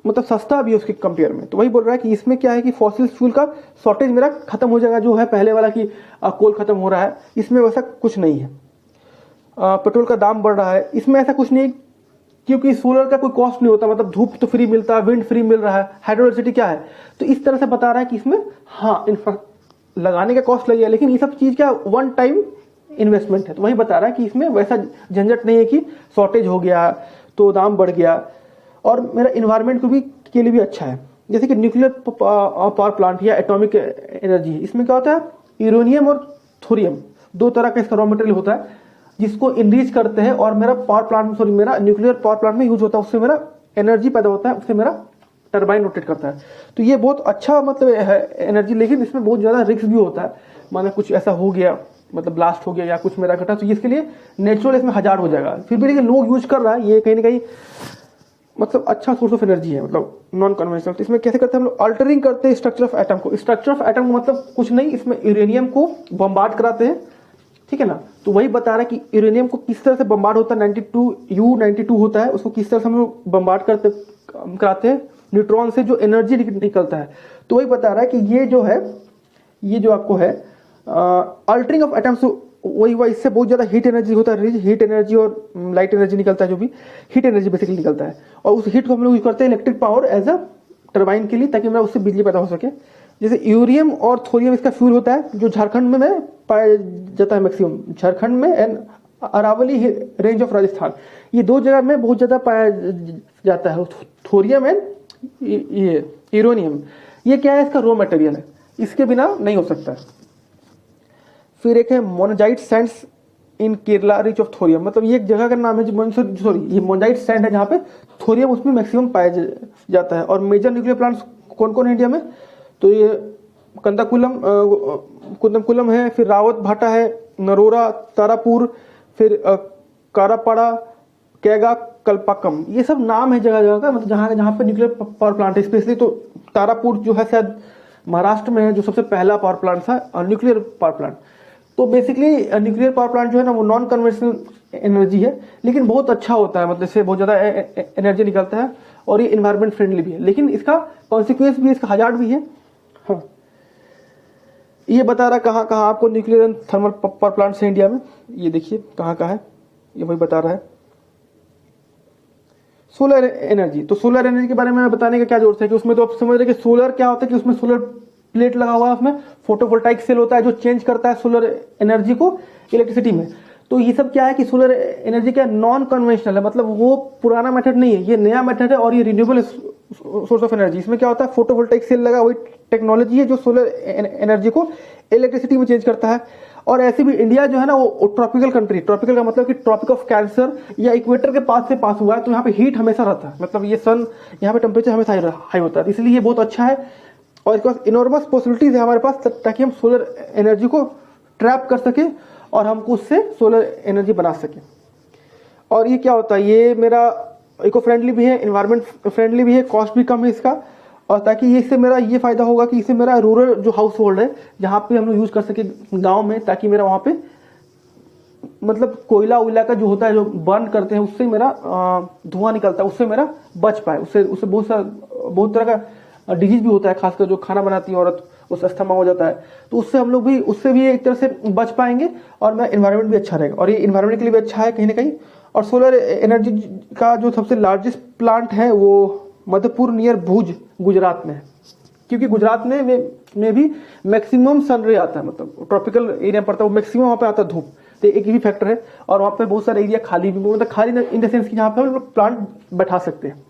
मतलब सस्ता भी है उसके कंपेयर में। तो वही बोल रहा है कि इसमें क्या है कि फॉसिल फ्यूल का शॉर्टेज मेरा खत्म हो जाएगा, जो है पहले वाला कि कोल खत्म हो रहा है, इसमें वैसा कुछ नहीं है। पेट्रोल का दाम बढ़ रहा है, इसमें ऐसा कुछ नहीं क्योंकि सोलर का कोई कॉस्ट नहीं होता, मतलब धूप तो फ्री मिलता है, विंड फ्री मिल रहा है, हाइड्रो इलेक्ट्रिसिटी क्या है। तो इस तरह से बता रहा है कि इसमें हाँ लगाने का कॉस्ट लगेगा लेकिन ये सब चीज क्या वन टाइम इन्वेस्टमेंट है। तो वही बता रहा है कि इसमें वैसा झंझट नहीं है कि शॉर्टेज हो गया तो दाम बढ़ गया और मेरा इन्वायरमेंट को भी के लिए भी अच्छा है। जैसे कि न्यूक्लियर पावर प्लांट या एटॉमिक एनर्जी, इसमें क्या होता है यूरेनियम और थोरियम, दो तरह का इसका रॉ मटेरियल होता है जिसको इनरीच करते हैं और मेरा पावर प्लांट सॉरी मेरा न्यूक्लियर पावर प्लांट में यूज होता है, उससे मेरा एनर्जी पैदा होता है, उससे मेरा टरबाइन रोटेट करता है। तो ये बहुत अच्छा मतलब है एनर्जी, लेकिन इसमें बहुत ज्यादा रिस्क भी होता है। माना कुछ ऐसा हो गया, मतलब ब्लास्ट हो गया या कुछ मेरा घटा, तो इसके लिए नेचुरल इसमें हजार हो जाएगा। फिर भी लेकिन लोग यूज कर रहा है, ये कहीं ना कहीं मतलब अच्छा सोर्स ऑफ एनर्जी है, मतलब नॉन कन्वेंशनल। तो इसमें कैसे करते हैं हम लोग, अल्टरिंग करते हैं स्ट्रक्चर ऑफ एटम को। स्ट्रक्चर ऑफ एटम को मतलब कुछ नहीं, इसमें यूरेनियम को बम्बार्ड कराते हैं, ठीक है ना। तो वही बता रहा है कि यूरेनियम को किस तरह से बम्बार्ड होता है, 92U92 होता है, उसको किस तरह से हम लोग बम्बार्ड कराते हैं न्यूट्रॉन से, जो एनर्जी निकलता है। तो वही बता रहा है कि ये जो है, ये जो आपको है अल्टरिंग ऑफ एटम्स, वही इससे बहुत ज्यादा हीट एनर्जी होता है, हीट एनर्जी और लाइट एनर्जी निकलता है, जो भी हीट एनर्जी बेसिकली निकलता है और उस हीट को हम लोग यूज करते हैं electric power as a turbine के लिए, ताकि मेरा उससे बिजली पैदा हो सके। जैसे यूरियम और थोरियम इसका फ्यूल होता है, जो झारखंड में पाया जाता है मैक्सिमम, झारखंड में and Aravalli range of Rajasthan, ये दो जगह में बहुत ज्यादा पाया जाता है थोरियम एंड ये यूरेनियम। ये क्या है, इसका रॉ मटेरियल है, इसके बिना नहीं हो सकता। फिर एक है monazite Sands in Kerala rich of thorium, मतलब ये एक जगह का नाम है जो ये मोनाजाइट सैंड है जहाँ पे थोरियम उसमें मैक्सिमम पाया जाता है। और मेजर न्यूक्लियर प्लांट्स कौन कौन है इंडिया में, तो ये कुंदमकुलम है, फिर रावत भाटा है, नरोरा, तारापुर, फिर कारापाड़ा, कैगा, कल्पाकम, ये सब नाम है जगह जगह का, मतलब जहाँ जहाँ पे न्यूक्लियर पावर प्लांट है। स्पेशली तो तारापुर जो है शायद महाराष्ट्र में है, जो सबसे पहला पावर प्लांट था न्यूक्लियर पावर प्लांट। तो बेसिकली न्यूक्लियर पावर प्लांट जो है ना वो नॉन कन्वेंशनल एनर्जी है, लेकिन बहुत अच्छा होता है, मतलब इससे बहुत ज्यादा एनर्जी निकलता है और ये एनवायरमेंट फ्रेंडली भी है, लेकिन इसका कॉन्सिक्वेंस भी, इसका हजार्ड भी है। हाँ, ये बता रहा कहाँ कहाँ आपको nuclear and thermal power plant है इंडिया में, ये देखिए कहाँ कहाँ है, ये वही बता रहा है। सोलर एनर्जी, तो सोलर एनर्जी के बारे में बताने का क्या जरूरत है कि उसमें तो आप समझ रहे कि सोलर क्या होता है कि उसमें सोलर प्लेट लगा हुआ है, उसमें फोटोवोल्टाइक सेल होता है जो चेंज करता है सोलर एनर्जी को इलेक्ट्रिसिटी में। तो ये सब क्या है कि सोलर एनर्जी क्या नॉन कन्वेंशनल है, मतलब वो पुराना मेथड नहीं है, ये नया मेथड है और ये रिन्यूएबल सोर्स ऑफ एनर्जी। इसमें क्या होता है फोटोवोल्टाइक सेल लगा, वही टेक्नोलॉजी है जो सोलर एनर्जी को इलेक्ट्रिसिटी में चेंज करता है। और ऐसे भी इंडिया जो है ना वो ट्रॉपिकल कंट्री, ट्रॉपिकल का मतलब कि ट्रॉपिक ऑफ कैंसर या इक्वेटर के पास से पास हुआ है, तो यहाँ पे हीट हमेशा रहता है, मतलब ये सन यहाँ पे टेम्परेचर हमेशा हाई होता है, इसलिए ये बहुत अच्छा है। और इसके पास इनॉर्मस पॉसिबिलिटीज है हमारे पास, ताकि हम सोलर एनर्जी को ट्रैप कर सके और हमको उससे सोलर एनर्जी बना सके। और ये क्या होता है, ये मेरा इको फ्रेंडली भी है, इन्वायरमेंट फ्रेंडली भी है, कॉस्ट भी कम है इसका। और ताकि ये इससे मेरा ये फायदा होगा कि इससे मेरा रूरल जो हाउस होल्ड है जहाँ पे हम लोग यूज कर सके गांव में, ताकि मेरा वहाँ पे मतलब कोयला उइला का जो होता है जो बर्न करते हैं उससे मेरा धुआं निकलता है, उससे मेरा बच पाए। उससे बहुत तरह का डिजीज भी होता है, खासकर जो खाना बनाती है औरत, उससे अस्थमा हो जाता है, तो उससे हम लोग भी उससे भी एक तरह से बच पाएंगे और मेरा इन्वायरमेंट भी अच्छा रहेगा। और ये इन्वायरमेंट के लिए भी अच्छा है कहीं ना कहीं। और सोलर एनर्जी का जो सबसे लार्जेस्ट प्लांट है वो मधुपुर नियर भुज गुजरात में है। क्योंकि गुजरात में भी मैक्सिमम सन रे आता है, मतलब ट्रॉपिकल एरिया पड़ता है, वो मैक्सिमम वहाँ पे आता है धूप, तो एक भी फैक्टर है। और वहाँ पे बहुत सारे एरिया खाली भी, मतलब खाली इन द सेंस कि जहाँ पे हम लोग प्लांट बैठा सकते हैं।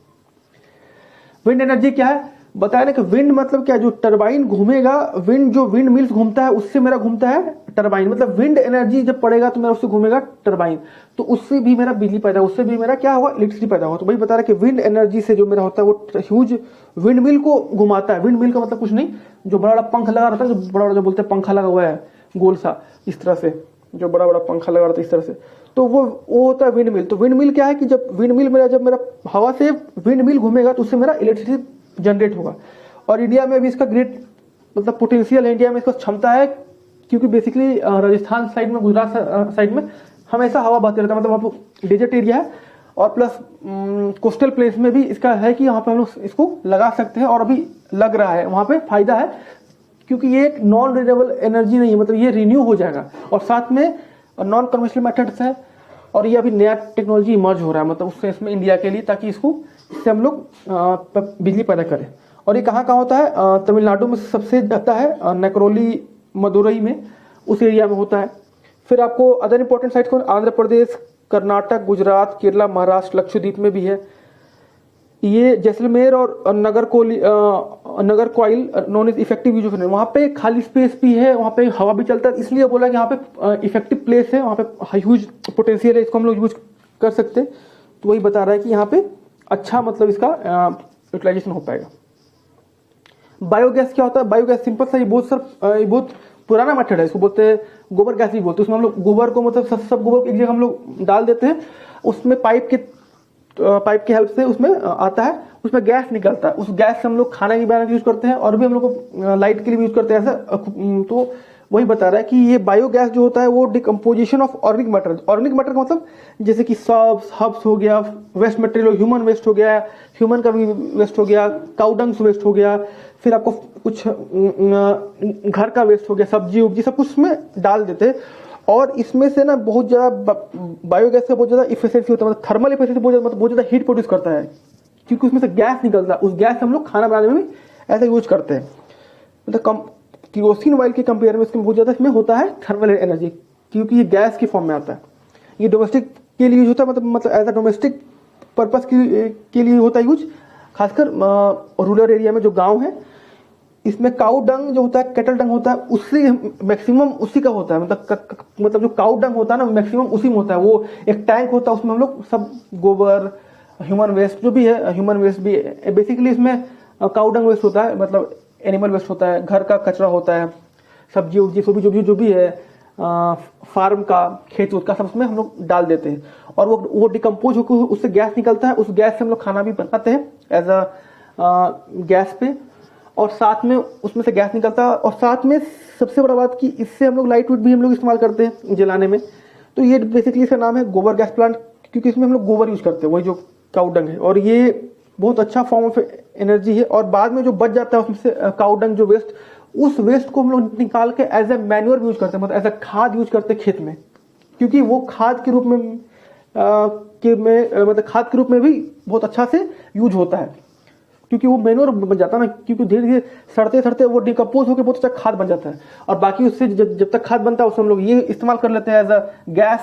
विंड एनर्जी क्या है बताया ना कि विंड मतलब क्या, जो टरबाइन घूमेगा, विंड जो विंड मिल्स घूमता है उससे मेरा घूमता है टरबाइन, मतलब विंड एनर्जी जब पड़ेगा तो मेरा उससे घूमेगा टरबाइन, तो उससे भी मेरा बिजली पैदा, उससे भी मेरा क्या होगा, इलेक्ट्रिसिटी पैदा होगा। तो वही बता रहा है कि विंड एनर्जी से जो मेरा होता है वो ह्यूज विंड मिल को घुमाता है। विंड मिल का मतलब कुछ नहीं, जो बड़ा बड़ा पंख लगा रहता है, जो बड़ा बड़ा जो बोलते हैं पंखा लगा हुआ है गोल सा, इस तरह से जो बड़ा बड़ा पंखा लगा रहता है इस तरह से, तो वो होता है विंड मिल। तो विंड मिल क्या है कि जब विंड मिल मेरा, जब मेरा हवा से विंड मिल घूमेगा तो उससे मेरा इलेक्ट्रिसिटी जनरेट होगा। और इंडिया में भी इसका ग्रेट मतलब पोटेंशियल है, इंडिया में इसका क्षमता है, क्योंकि बेसिकली राजस्थान साइड में, गुजरात साइड में हमेशा हवा बहती रहता है, मतलब वहाँ पर डेजर्ट एरिया है, और प्लस कोस्टल प्लेस में भी इसका है कि यहाँ पे हम लोग इसको लगा सकते हैं, और अभी लग रहा है, वहाँ पे फायदा है, क्योंकि ये एक नॉन रिन्यूएबल एनर्जी नहीं है, मतलब ये रिन्यू हो जाएगा, और साथ में नॉन कन्वेंशनल मेथड्स है, और ये अभी नया टेक्नोलॉजी इमर्ज हो रहा है, मतलब उससे इसमें इंडिया के लिए, ताकि इससे हम लोग बिजली पैदा करें। और ये कहाँ होता है, तमिलनाडु में सबसे ज़्यादा है, नकरोली मदुरई में, उस एरिया में होता है। फिर आपको अदर इंपॉर्टेंट साइट्स को आंध्र प्रदेश, कर्नाटक, गुजरात, केरला, महाराष्ट्र, लक्षद्वीप में भी है। ये जैसलमेर और Nagercoil non is effective use of energy, वहाँ पे खाली स्पेस भी है, वहाँ पे हवा भी चलता है, इसलिए बोला कि यहाँ पे इफेक्टिव प्लेस है, वहाँ पे ह्यूज पोटेंशियल है, इसको हम लोग यूज कर सकते हैं। तो वही बता रहा है कि यहाँ पे अच्छा मतलब इसका यूटिलाइजेशन हो पाएगा। बायोगैस क्या होता है, बायोगैस सिंपल सा, ये बहुत पुराना मेथड है, इसको बोलते हैं गोबर गैस भी बोलते हैं। उसमें हम लोग गोबर को, मतलब सब गोबर एक जगह हम लोग डाल देते हैं, उसमें पाइप की हेल्प से उसमें आता है, उसमें गैस निकलता है, उस गैस से हम लोग खाना भी बनाने के यूज करते हैं, और भी हम लोग को लाइट के लिए भी यूज करते हैं ऐसा। तो वही बता रहा है कि ये बायोगैस जो होता है वो decomposition of organic matter, organic matter का मतलब जैसे कि सब्स हब्स हो गया, वेस्ट मटेरियल, ह्यूमन वेस्ट हो गया, ह्यूमन का भी वेस्ट हो गया, काउडंग्स वेस्ट हो गया, फिर आपको कुछ घर का वेस्ट हो गया, सब्जी उब्जी सब कुछ उसमें डाल देते हैं। और इसमें से ना बहुत ज़्यादा बायोगैस से बहुत ज़्यादा इफिशिएंसी होता है, मतलब थर्मल इफिशिएंसी बहुत ज़्यादा हीट प्रोड्यूस करता है, क्योंकि उसमें से गैस निकलता है, उस गैस से हम लोग खाना बनाने में भी ऐसा यूज करते हैं। मतलब केरोसिन ऑयल के कंपेयर में इसमें बहुत ज़्यादा इसमें होता है थर्मल एनर्जी, क्योंकि ये गैस की फॉर्म में आता है। ये डोमेस्टिक के लिए यूज होता है, मतलब एज अ डोमेस्टिक पर्पज के लिए होता है यूज, खासकर रूरल एरिया में जो गाँव है, इसमें काउ डंग जो होता है, कैटल डंग होता है, उससे मैक्सिमम उसी का होता है, मतलब जो काउ डंग होता है ना, मैक्सिमम उसी में होता है। वो एक टैंक होता है, उसमें हम लोग सब गोबर, ह्यूमन वेस्ट जो भी है, ह्यूमन वेस्ट भी बेसिकली इसमें काउ डंग वेस्ट होता है, मतलब एनिमल वेस्ट होता है, घर का कचरा होता है, सब्जी उब्जी जो भी है, फार्म का, खेत का, सब उसमें हम लोग डाल देते हैं, और वो डिकम्पोज होकर उससे गैस निकलता है, उस गैस से हम लोग खाना भी बनाते हैं एज अ गैस पे, और साथ में उसमें से गैस निकलता है, और साथ में सबसे बड़ा बात कि इससे हम लोग लाइट वेट भी हम लोग इस्तेमाल करते हैं जलाने में। तो ये बेसिकली इसका नाम है गोबर गैस प्लांट, क्योंकि इसमें हम लोग गोबर यूज करते हैं, वही जो काउ डंग है, और ये बहुत अच्छा फॉर्म ऑफ एनर्जी है। और बाद में जो बच जाता है उसमें से काउ डंग जो वेस्ट, उस वेस्ट को हम लोग निकाल के एज ए मैन्योर यूज करते हैं, मतलब एज ए खाद यूज करते हैं खेत में, क्योंकि वो खाद के रूप में मतलब खाद के रूप में भी बहुत अच्छा से यूज होता है, क्योंकि वो मैन्योर बन जाता है ना, क्योंकि धीरे धीरे सड़ते सड़ते वो डिकम्पोज होकर बहुत अच्छा खाद बन जाता है। और बाकी उससे जब तक खाद बनता है उससे हम लोग ये इस्तेमाल कर लेते हैं एज अ गैस,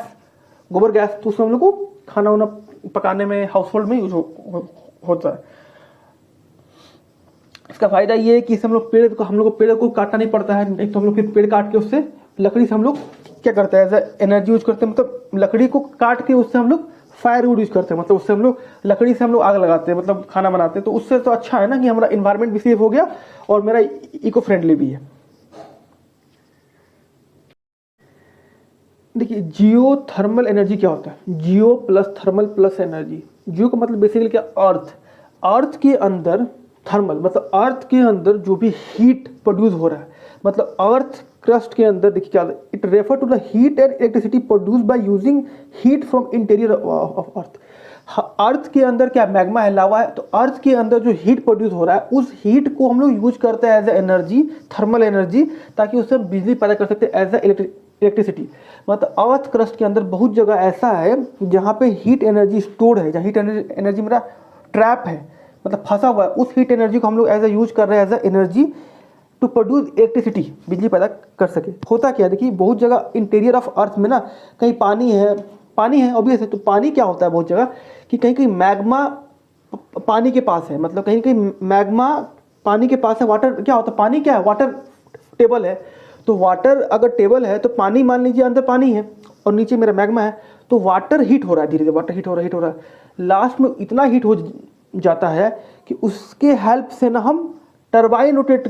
गोबर गैस, तो उससे हम लोग को खाना वाना पकाने में, हाउस होल्ड में यूज होता है। इसका फायदा ये है कि हम लोग पेड़ को काटना नहीं पड़ता है, एक तो हम लोग फिर पेड़ काट के उससे लकड़ी से हम लोग क्या करते हैं एज ए एनर्जी यूज करते हैं, मतलब लकड़ी को काट के उससे हम लोग फायरवुड यूज करते हैं, मतलब उससे हम लोग लकड़ी से हम लोग आग लगाते हैं, मतलब खाना बनाते हैं। तो उससे तो अच्छा है ना कि हमारा इन्वायरमेंट भी सेफ हो गया और मेरा इको फ्रेंडली भी है। देखिए जियो थर्मल एनर्जी क्या होता है, जियो प्लस थर्मल प्लस एनर्जी। जियो का मतलब बेसिकली क्या, अर्थ के अंदर थर्मल, मतलब अर्थ के अंदर जो भी हीट प्रोड्यूस हो रहा है, मतलब अर्थ क्रस्ट के अंदर देखिए क्या, it refer to the heat and electricity produce by using heat from interior of earth. Earth के अंदर क्या मैग्मा है, लावा है, तो अर्थ के अंदर जो हीट प्रोड्यूस हो रहा है उस हीट को हम लोग यूज करते हैं as a energy, thermal energy, ताकि उससे बिजली पैदा कर सकते हैं एज ए इलेक्ट्रिसिटी। मतलब अर्थ क्रस्ट के अंदर बहुत जगह ऐसा है जहाँ पे हीट एनर्जी स्टोर्ड है, जहाँ हीट एनर्जी मेरा ट्रैप है, मतलब फंसा हुआ है, उस हीट एनर्जी को हम लोग एज ए यूज कर रहे हैं as a energy to produce electricity, बिजली पैदा कर सके। होता क्या है, देखिए बहुत जगह इंटीरियर ऑफ अर्थ में ना कहीं पानी है ऑब्वियस है, तो पानी क्या होता है बहुत जगह कि कहीं कहीं मैग्मा पानी के पास है, मतलब कहीं कहीं मैग्मा पानी के पास है। वाटर क्या होता है, पानी क्या है, वाटर टेबल है। तो वाटर अगर टेबल है तो पानी, मान लीजिए अंदर पानी है और नीचे मेरा मैग्मा है, तो वाटर हीट हो रहा है, धीरे धीरे वाटर हीट हो रहा है, लास्ट में इतना हीट हो जाता है कि उसके हेल्प से ना हम टरबाइन रोटेट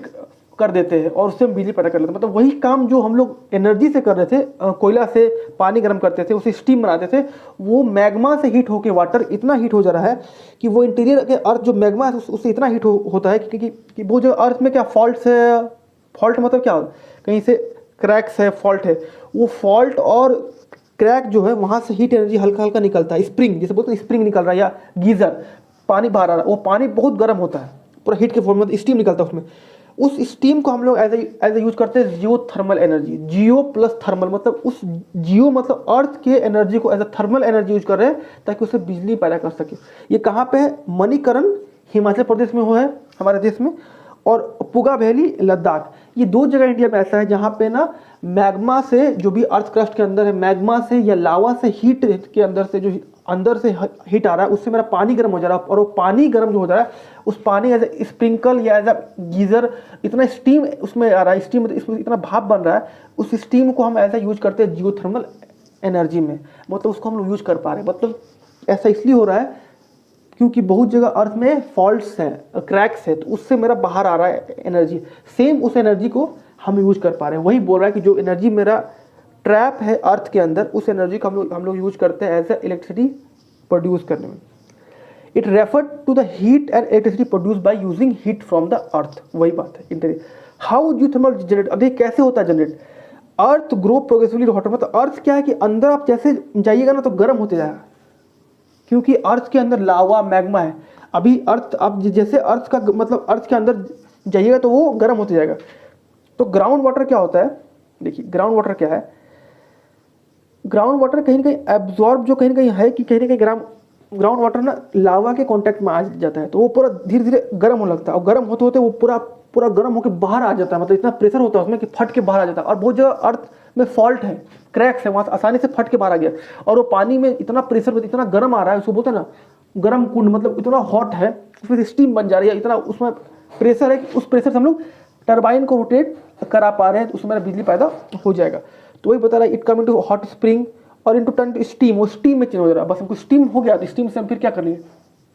कर देते हैं और उससे हम बिजली पैदा कर लेते हैं। मतलब वही काम जो हम लोग एनर्जी से कर रहे थे, कोयला से पानी गर्म करते थे, उसे स्टीम बनाते थे, वो मैग्मा से हीट होकर वाटर इतना हीट हो जा रहा है कि वो इंटीरियर के अर्थ जो मैग्मा है उससे इतना हीट होता है कि वो जो अर्थ में क्या फॉल्ट है, फॉल्ट मतलब क्या, कहीं से क्रैक्स है, फॉल्ट है, वो फॉल्ट और क्रैक जो है वहाँ से हीट एनर्जी हल्का हल्का निकलता है। स्प्रिंग जैसे बोलते हैं, स्प्रिंग निकल रहा है या गीजर पानी बाहर आ रहा है, वो पानी बहुत गर्म होता है, पूरा हीट के फॉर्म में स्टीम निकलता है उसमें। उस स्टीम को हम लोग एज ए यूज करते हैं geothermal energy. Geo plus thermal मतलब उस जियो मतलब अर्थ के एनर्जी को as a thermal energy use कर रहे हैं ताकि उससे बिजली पैदा कर सके। ये कहाँ पे है, मणिकरण हिमाचल प्रदेश में हुआ है हमारे देश में, और पुगा वैली लद्दाख। ये दो जगह इंडिया में ऐसा है जहाँ पे ना मैग्मा से, जो भी अर्थ क्रस्ट के अंदर है, मैग्मा से या लावा से हीट के अंदर से जो अंदर से हीट आ रहा है, उससे मेरा पानी गर्म हो जा रहा है, और वो पानी गर्म जो हो जा रहा है उस पानी एज ए स्प्रिंकल या एज ए गीजर इतना स्टीम उसमें आ रहा है, स्टीम इसमें इतना भाप बन रहा है, उस स्टीम को हम ऐसा यूज करते हैं जियोथर्मल एनर्जी में, मतलब उसको हम लोग यूज कर पा रहे हैं। मतलब ऐसा इसलिए हो रहा है क्योंकि बहुत जगह अर्थ में फॉल्ट्स हैं, क्रैक्स है, तो उससे मेरा बाहर आ रहा है एनर्जी, सेम उस एनर्जी को हम यूज कर पा रहे हैं। वही बोल रहा है कि जो एनर्जी मेरा ट्रैप है अर्थ के अंदर, उस एनर्जी को हम लोग यूज करते हैं एज ए इलेक्ट्रिसिटी प्रोड्यूस करने में। It refer to the heat and electricity produce by using heat from the earth. वही बात है इंटीरियर। हाउ जियोथर्मल जनरेट, अब देखिए कैसे होता है जनरेट। अर्थ ग्रो प्रोग्रेसिवली हॉटर, मतलब अर्थ क्या है कि अंदर आप जैसे जाइएगा ना तो गर्म होते जाएगा, क्योंकि अर्थ के अंदर लावा मैग्मा है। अभी अर्थ, अब जैसे अर्थ का मतलब अर्थ के अंदर जाइएगा तो वो गर्म होते जाएगा। तो ग्राउंड वाटर क्या होता है, देखिए ग्राउंड वाटर क्या है, ग्राउंड वाटर कहीं ना कहीं एब्जॉर्ब जो कहीं ना कहीं है कि कहीं ना कहीं ग्राउंड वाटर ना लावा के कांटेक्ट में आ जाता है, तो वो पूरा धीरे धीरे गर्म होने लगता है, और गर्म होते होते वो पूरा गर्म होकर बाहर आ जाता है, मतलब इतना प्रेशर होता है उसमें कि फट के बाहर आ जाता है। और बहुत जगह अर्थ में फॉल्ट है, क्रैक्स है, वहाँ आसानी से फट के बाहर आ गया, और वो पानी में इतना प्रेशर, इतना गर्म आ रहा है, उसको बोलते हैं ना गर्म कुंड, मतलब इतना हॉट है, उसमें से स्टीम बन जा रही है, इतना उसमें प्रेशर है कि उस प्रेशर से हम लोग टरबाइन को रोटेट करा पा रहे हैं, तो उसमें बिजली पैदा हो जाएगा। तो वही बता रहा है, it come into hot spring और इनटू टर्न टू स्टीम, वो स्टीम में चेंज हो रहा है। बस हमको स्टीम हो गया तो स्टीम से हम फिर क्या कर लेंगे,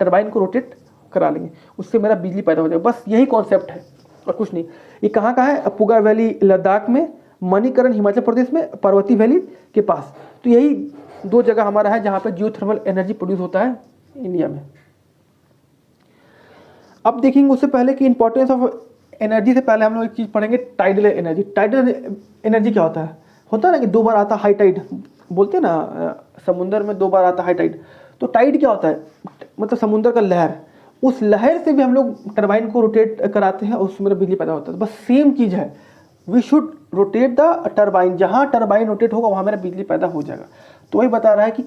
टरबाइन को रोटेट करा लेंगे, उससे मेरा बिजली पैदा हो जाएगा। बस यही कॉन्सेप्ट है और कुछ नहीं। ये कहाँ का है, पुगा वैली लद्दाख में, मणिकरण हिमाचल प्रदेश में, पर्वती वैली के पास। तो यही दो जगह हमारा है जहाँ पे जियोथर्मल एनर्जी प्रोड्यूस होता है इंडिया में। अब देखेंगे उससे पहले कि इंपॉर्टेंस ऑफ एनर्जी से पहले हम लोग एक चीज़ पढ़ेंगे, टाइडल एनर्जी। टाइडल एनर्जी क्या होता है ना कि दो बार आता हाई टाइड, बोलते हैं ना समुंदर में दो बार आता हाई टाइड। तो टाइड क्या होता है, मतलब समुंदर का लहर, उस लहर से भी हम लोग टरबाइन को रोटेट कराते हैं और उसमें बिजली पैदा होता है। बस सेम चीज़ है, we should rotate the turbine, जहाँ टरबाइन रोटेट होगा वहाँ मेरा बिजली पैदा हो जाएगा। तो वही बता रहा है कि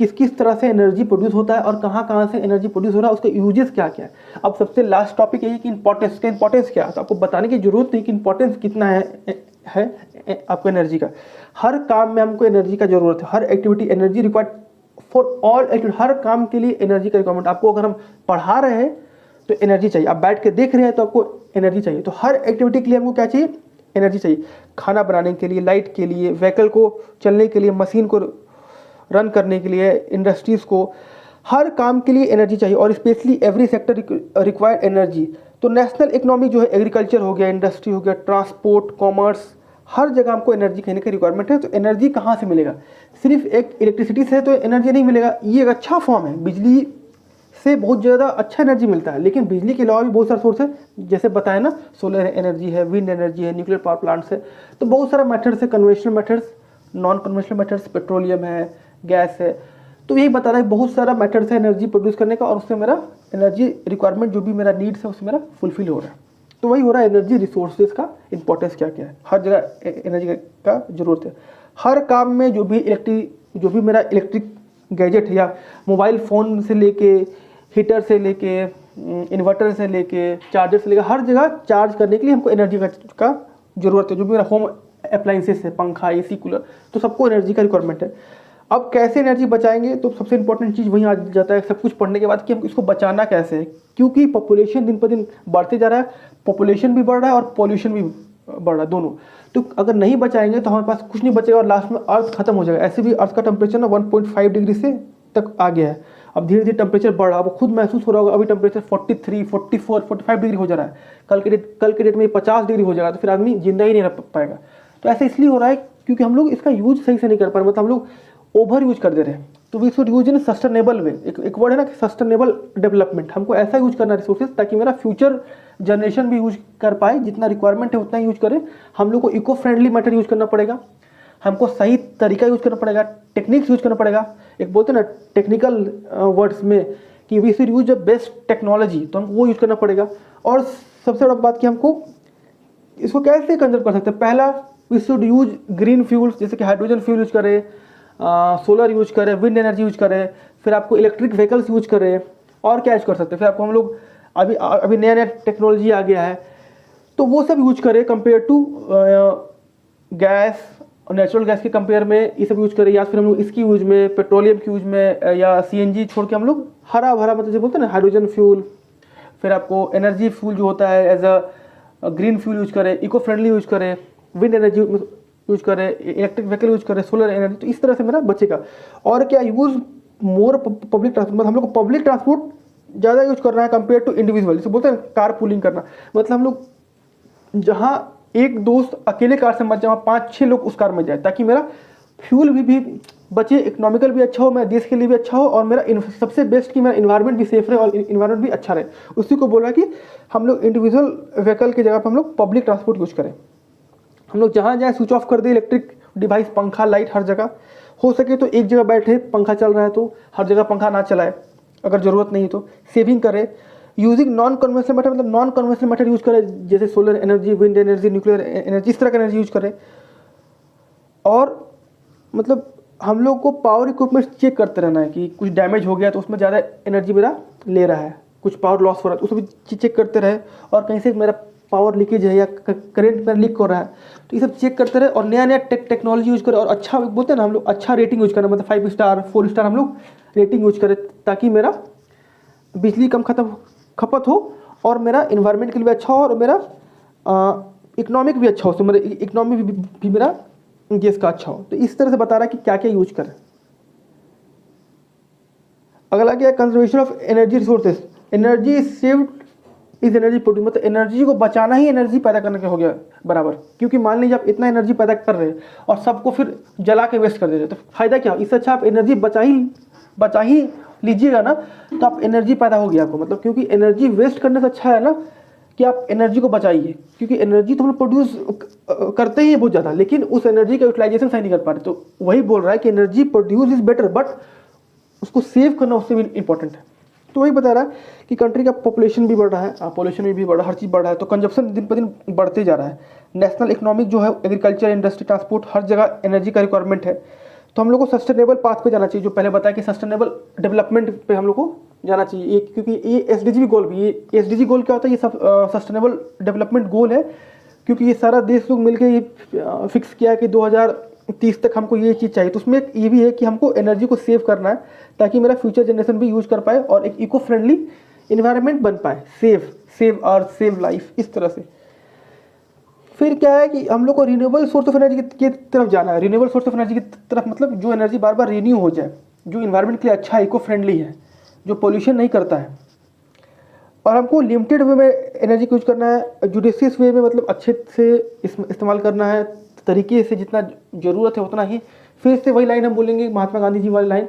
किस तरह से एनर्जी प्रोड्यूस होता है और कहाँ से एनर्जी प्रोड्यूस हो रहा है, उसके यूजेस क्या क्या है। अब सबसे लास्ट टॉपिक यही कि इंपॉर्टेंस का, इंपॉर्टेंस क्या है, तो आपको बताने की जरूरत नहीं कि इंपॉर्टेंस कितना है आपको एनर्जी का। हर काम में हमको एनर्जी का जरूरत है, हर activity energy required for all activity, हर काम के लिए एनर्जी का रिक्वायरमेंट। आपको अगर हम पढ़ा रहे हैं तो एनर्जी चाहिए, आप बैठ के देख रहे हैं तो आपको एनर्जी चाहिए। तो हर एक्टिविटी के लिए हमको क्या चाहिए, एनर्जी चाहिए। खाना बनाने के लिए, लाइट के लिए, व्हीकल को चलने के लिए, मशीन को रन करने के लिए, इंडस्ट्रीज को, हर काम के लिए एनर्जी चाहिए, और specially every sector required energy. तो नेशनल इकोनॉमी जो है, एग्रीकल्चर हो गया, इंडस्ट्री हो गया, ट्रांसपोर्ट, कॉमर्स, हर जगह हमको एनर्जी कहीं ना कहीं रिक्वायरमेंट है। तो एनर्जी कहाँ से मिलेगा, सिर्फ एक इलेक्ट्रिसिटी से तो एनर्जी नहीं मिलेगा। ये एक अच्छा फॉर्म है, बिजली से बहुत ज़्यादा अच्छा एनर्जी मिलता है, लेकिन बिजली के अलावा भी बहुत सारे सोर्स है, जैसे बताया ना, सोलर एनर्जी है, विंड एनर्जी है, न्यूक्लियर पावर प्लांट्स है। तो बहुत सारा मेथड्स है, conventional methods, non conventional methods, petroleum है, गैस है। तो यही बता रहा है बहुत सारा मेथड्स है एनर्जी प्रोड्यूस करने का, और उससे मेरा एनर्जी रिक्वायरमेंट जो भी मेरा नीड्स है उससे मेरा फुलफिल हो रहा है। तो वही हो रहा है एनर्जी रिसोर्सेज का इंपॉर्टेंस क्या क्या है, हर जगह एनर्जी का जरूरत है। हर काम में जो भी मेरा इलेक्ट्रिक गैजेट है, या मोबाइल फ़ोन से लेके, हीटर से लेके, इन्वर्टर से लेके चार्जर से लेकर हर जगह चार्ज करने के लिए हमको एनर्जी का जरूरत है। जो भी मेरा होम अप्लाइंसेस है, पंखा, एसी, कूलर, तो सबको एनर्जी का रिक्वायरमेंट है। अब कैसे एनर्जी बचाएंगे, तो सबसे इंपॉर्टेंट चीज़ वहीं आ जाता है सब कुछ पढ़ने के बाद कि हम इसको बचाना कैसे है, क्योंकि पॉपुलेशन दिन पर दिन बढ़ते जा रहा है, पॉपुलेशन भी बढ़ रहा है और पॉल्यूशन भी बढ़ रहा है, दोनों। तो अगर नहीं बचाएंगे तो हमारे पास कुछ नहीं बचेगा और लास्ट में अर्थ खत्म हो जाएगा। ऐसे भी अर्थ का टेम्परेचर ना 1.5 डिग्री से तक आ गया है। अब धीरे धीरे टेम्परेचर बढ़ रहा है, आपको खुद महसूस हो रहा होगा, अभी टेम्परेचर 43, 44, 45 डिग्री हो जा रहा है। कल के डेट में 50 डिग्री हो जाएगा, तो फिर आदमी जिंदा ही नहीं रह पाएगा। तो ऐसा इसलिए हो रहा है क्योंकि हम लोग इसका यूज सही से नहीं कर पा रहे, मतलब हम लोग ओवर यूज कर दे रहे हैं। तो we should use in sustainable way. एक वर्ड है ना कि सस्टेनेबल डेवलपमेंट। हमको ऐसा यूज करना रिसोर्सेज ताकि मेरा फ्यूचर जनरेशन भी यूज कर पाए, जितना रिक्वायरमेंट है उतना यूज करे। हम लोग को इको फ्रेंडली मेथड यूज करना पड़ेगा, हमको सही तरीका यूज करना पड़ेगा, टेक्निक्स यूज करना पड़ेगा। एक बोलते हैं ना टेक्निकल वर्ड्स में कि we should use the best technology, तो हमको वो यूज करना पड़ेगा। और सबसे बड़ा बात कि हमको इसको कैसे कंजर्व कर सकते हैं। पहला, we should use green fuels, जैसे कि हाइड्रोजन फ्यूल यूज करें, सोलर यूज करें, विंड एनर्जी यूज करें, फिर आपको इलेक्ट्रिक व्हीकल्स यूज करें। और क्या यूज कर सकते हैं, फिर आपको हम लोग अभी नया नया टेक्नोलॉजी आ गया है, तो वो सब यूज करें कंपेयर टू गैस और नेचुरल गैस के कंपेयर में ये सब यूज करें। या फिर हम लोग इसकी यूज में, पेट्रोलियम की यूज में या सीएनजी छोड़ के हम लोग हरा भरा, मतलब जो बोलते हैं ना हाइड्रोजन फ्यूल, फिर आपको एनर्जी फ्यूल जो होता है as a green fuel use करें, इको फ्रेंडली यूज करें, विंड एनर्जी यूज करें, इलेक्ट्रिक व्हीकल यूज करें, सोलर एनर्जी। तो इस तरह से मेरा बचेगा। और क्या, यूज मोर पब्लिक ट्रांसपोर्ट, मतलब हम लोग को पब्लिक ट्रांसपोर्ट ज़्यादा यूज करना है कंपेयर टू इंडिविजुअल। जैसे बोलते हैं कार पूलिंग करना, मतलब हम लोग जहाँ एक दोस्त अकेले कार से मत जाए, 5-6 लोग उस कार में जाए, ताकि मेरा फ्यूल भी बचे, इकोनॉमिकल भी अच्छा हो, मेरा देश के लिए भी अच्छा हो, और मेरा सबसे बेस्ट कि मेरा इन्वायरमेंट भी सेफ रहे और इन्वायरमेंट भी अच्छा रहे। उसी को बोल रहा है कि हम लोग इंडिविजुअल व्हीकल की जगह पर हम लोग पब्लिक ट्रांसपोर्ट यूज करें। हम लोग जहाँ जाए स्विच ऑफ कर दे इलेक्ट्रिक डिवाइस, पंखा, लाइट, हर जगह। हो सके तो एक जगह बैठे, पंखा चल रहा है तो हर जगह पंखा ना चलाए, अगर ज़रूरत नहीं तो। सेविंग करें, यूजिंग नॉन कन्वेंशनल मेथड, मतलब नॉन कन्वेंशनल मेथड यूज करें, जैसे solar energy, wind energy, nuclear energy, इस तरह का एनर्जी यूज करें। और मतलब हम लोग को पावर इक्विपमेंट चेक करते रहना है कि कुछ डैमेज हो गया तो उसमें ज़्यादा एनर्जी मेरा ले रहा है, कुछ पावर लॉस हो रहा है तो उसको भी चेक करते रहे। और कहीं से मेरा पावर लीकेज है या करंट मेरा लीक हो रहा है तो ये सब चेक करते रहे। और नया नया टेक्नोलॉजी यूज करें, और अच्छा बोलते हैं ना हम लोग, अच्छा रेटिंग यूज करें, मतलब 5 स्टार 4 स्टार हम लोग रेटिंग यूज करें, ताकि मेरा बिजली कम खपत हो और मेरा इन्वायरमेंट के लिए भी अच्छा हो और मेरा इकोनॉमिक भी अच्छा हो, तो मेरा इकोनॉमी भी मेरा देश का अच्छा हो। तो इस तरह से बता रहा है कि क्या क्या यूज करें। अगला क्या है, conservation of energy resources. Energy saved is energy produce, मतलब एनर्जी को बचाना ही एनर्जी पैदा करने के हो गया बराबर। क्योंकि मान लीजिए आप इतना एनर्जी पैदा कर रहे हैं और सबको फिर जला के वेस्ट कर दे रहे, तो फायदा क्या हो। इससे अच्छा आप एनर्जी बचा ही लीजिएगा ना, तो आप एनर्जी पैदा होगी आपको, मतलब क्योंकि एनर्जी वेस्ट करने से अच्छा है ना कि आप एनर्जी को बचाइए। क्योंकि एनर्जी तो हम लोग प्रोड्यूस करते ही हैं बहुत ज़्यादा, लेकिन उस एनर्जी का यूटिलाइजेशन सही नहीं कर पा रहे। तो वही बोल रहा है कि energy produce is better, but उसको सेव करना उससे भी इंपॉर्टेंट है। तो वही बता रहा है कि कंट्री का पॉपुलेशन भी बढ़ रहा है, पॉल्यूशन भी बढ़ रहा है, हर चीज़ बढ़ रहा है, तो कंजप्शन दिन पर दिन बढ़ते जा रहा है। नेशनल इकोनॉमिक जो है, एग्रीकल्चर, इंडस्ट्री, ट्रांसपोर्ट, हर जगह एनर्जी का रिक्वायरमेंट है। तो हम लोग को सस्टेनेबल पाथ पे जाना चाहिए, जो पहले बताया कि सस्टेनेबल डेवलपमेंट पे हम लोग को जाना चाहिए। क्योंकि ये एसडीजी गोल भी, ये एसडीजी गोल क्या होता है, ये सब सस्टेनेबल डेवलपमेंट गोल है। क्योंकि ये सारा देश लोग मिलकर ये फिक्स किया है कि 2030 तक हमको ये चीज़ चाहिए। तो उसमें एक ये भी है कि हमको एनर्जी को सेव करना है, ताकि मेरा फ्यूचर जनरेशन भी यूज कर पाए और एक इको फ्रेंडली इन्वायरमेंट बन पाए। सेव अर्थ, सेव लाइफ, इस तरह से। फिर क्या है कि हम लोग को रिन्यूएबल सोर्स ऑफ एनर्जी की तरफ जाना है। रिन्यूएबल सोर्स ऑफ एनर्जी की तरफ मतलब जो एनर्जी बार बार रिन्यू हो जाए, जो इन्वायरमेंट के लिए अच्छा है, इको फ्रेंडली है, जो पोल्यूशन नहीं करता है। और हमको लिमिटेड वे में एनर्जी यूज करना है, जुडिशियस वे में, मतलब अच्छे से इस्तेमाल करना है, तरीके से जितना ज़रूरत है उतना ही। फिर से वही लाइन हम बोलेंगे, महात्मा गांधी जी वाली लाइन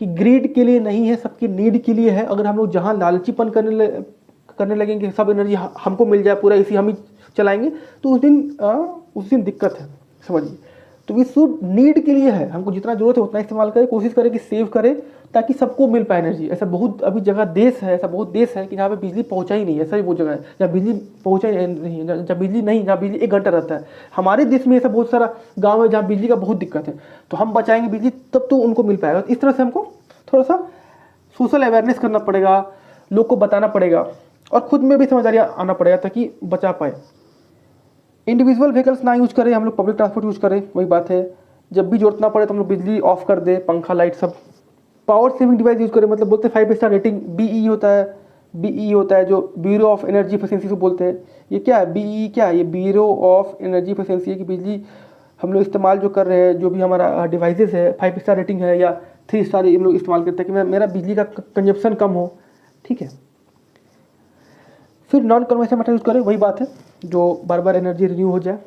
कि ग्रीड के लिए नहीं है, सबकी नीड के लिए है। अगर हम लोग जहाँ लालचीपन करने लगेंगे, सब एनर्जी हमको मिल जाए, पूरा इसी हम ही चलाएंगे, तो उस दिन दिक्कत है, समझिए। तो ये शुड नीड के लिए है, हमको जितना जरूरत है उतना इस्तेमाल करें, कोशिश करें कि सेव करें, ताकि सबको मिल पाए एनर्जी। ऐसा बहुत अभी जगह देश है, ऐसा बहुत देश है कि जहाँ पे बिजली पहुँचा ही नहीं है। ऐसा भी बहुत जगह है जहाँ बिजली पहुँचा ही नहीं है, जहाँ बिजली 1 घंटा रहता है। हमारे देश में ऐसा बहुत सारा गाँव है जहाँ बिजली का बहुत दिक्कत है। तो हम बचाएंगे बिजली तब तो उनको मिल पाएगा। इस तरह से हमको थोड़ा सा सोशल अवेयरनेस करना पड़ेगा, लोग को बताना पड़ेगा और खुद में भी समझदारी आना पड़ेगा ताकि बचा पाए। इंडिविजुअल व्हीकल्स ना यूज करें, हम लोग पब्लिक ट्रांसपोर्ट यूज करें, वही बात है। जब भी जरूरत ना पड़े तो हम लोग बिजली ऑफ कर दे, पंखा लाइट सब। पावर सेविंग डिवाइस यूज करें, मतलब बोलते हैं 5 स्टार रेटिंग। बीई होता है, बीई होता है जो ब्यूरो ऑफ एनर्जी एफिशिएंसी को बोलते हैं। ये क्या है बीई, क्या है ये ब्यूरो ऑफ एनर्जी एफिशिएंसी है कि बिजली हम लोग इस्तेमाल जो कर रहे हैं, जो भी हमारा डिवाइसेस है 5 स्टार रेटिंग है या 3 स्टार हम लोग इस्तेमाल करते हैं कि मेरा बिजली का कंजप्शन कम हो, ठीक है। फिर नॉन कन्वेंशनल मेथड यूज करें, वही बात है जो बार बार एनर्जी रिन्यू हो जाए।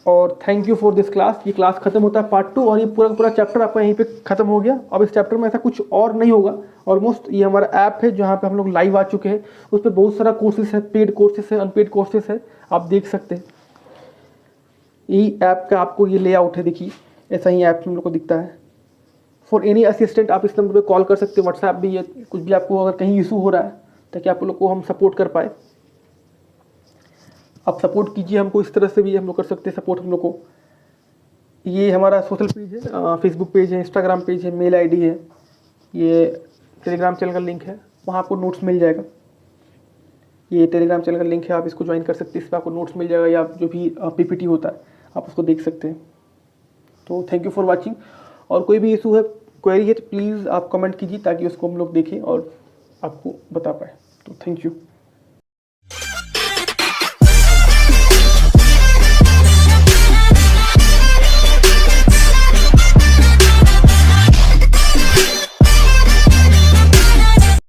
और thank you for this class. ये क्लास खत्म होता है पार्ट 2 और ये पूरा पूरा चैप्टर आपका यहीं पे खत्म हो गया। अब इस चैप्टर में ऐसा कुछ और नहीं होगा ऑलमोस्ट। ये हमारा ऐप है जहाँ पे हम लोग लाइव आ चुके हैं, उस पर बहुत सारा कोर्सेज है, पेड कोर्सेज है, अनपेड कोर्सेज है, आप देख सकते हैं। यही ऐप का आपको ये लेआउट है, देखिए ऐसा ही ऐप हम लोग को दिखता है। फॉर एनी असिस्टेंट आप इस नंबर पर कॉल कर सकते हैं, व्हाट्सएप भी है, कुछ भी आपको अगर कहीं इशू हो रहा है ताकि आप लोग को हम सपोर्ट कर पाए। आप सपोर्ट कीजिए हमको, इस तरह से भी हम लोग कर सकते हैं सपोर्ट हम लोग को। ये हमारा सोशल पेज है, फेसबुक पेज है, इंस्टाग्राम पेज है, मेल आईडी है, ये टेलीग्राम चैनल का लिंक है, वहाँ आपको नोट्स मिल जाएगा। ये टेलीग्राम चैनल का लिंक है, आप इसको ज्वाइन कर सकते हैं, इस पर आपको नोट्स मिल जाएगा या जो भी पीपीटी होता है आप उसको देख सकते हैं। तो थैंक यू फॉर वॉचिंग। और कोई भी इशू है, क्वेरी है तो प्लीज़ आप कमेंट कीजिए ताकि उसको हम लोग देखें और आपको बता पाए। तो थैंक यू।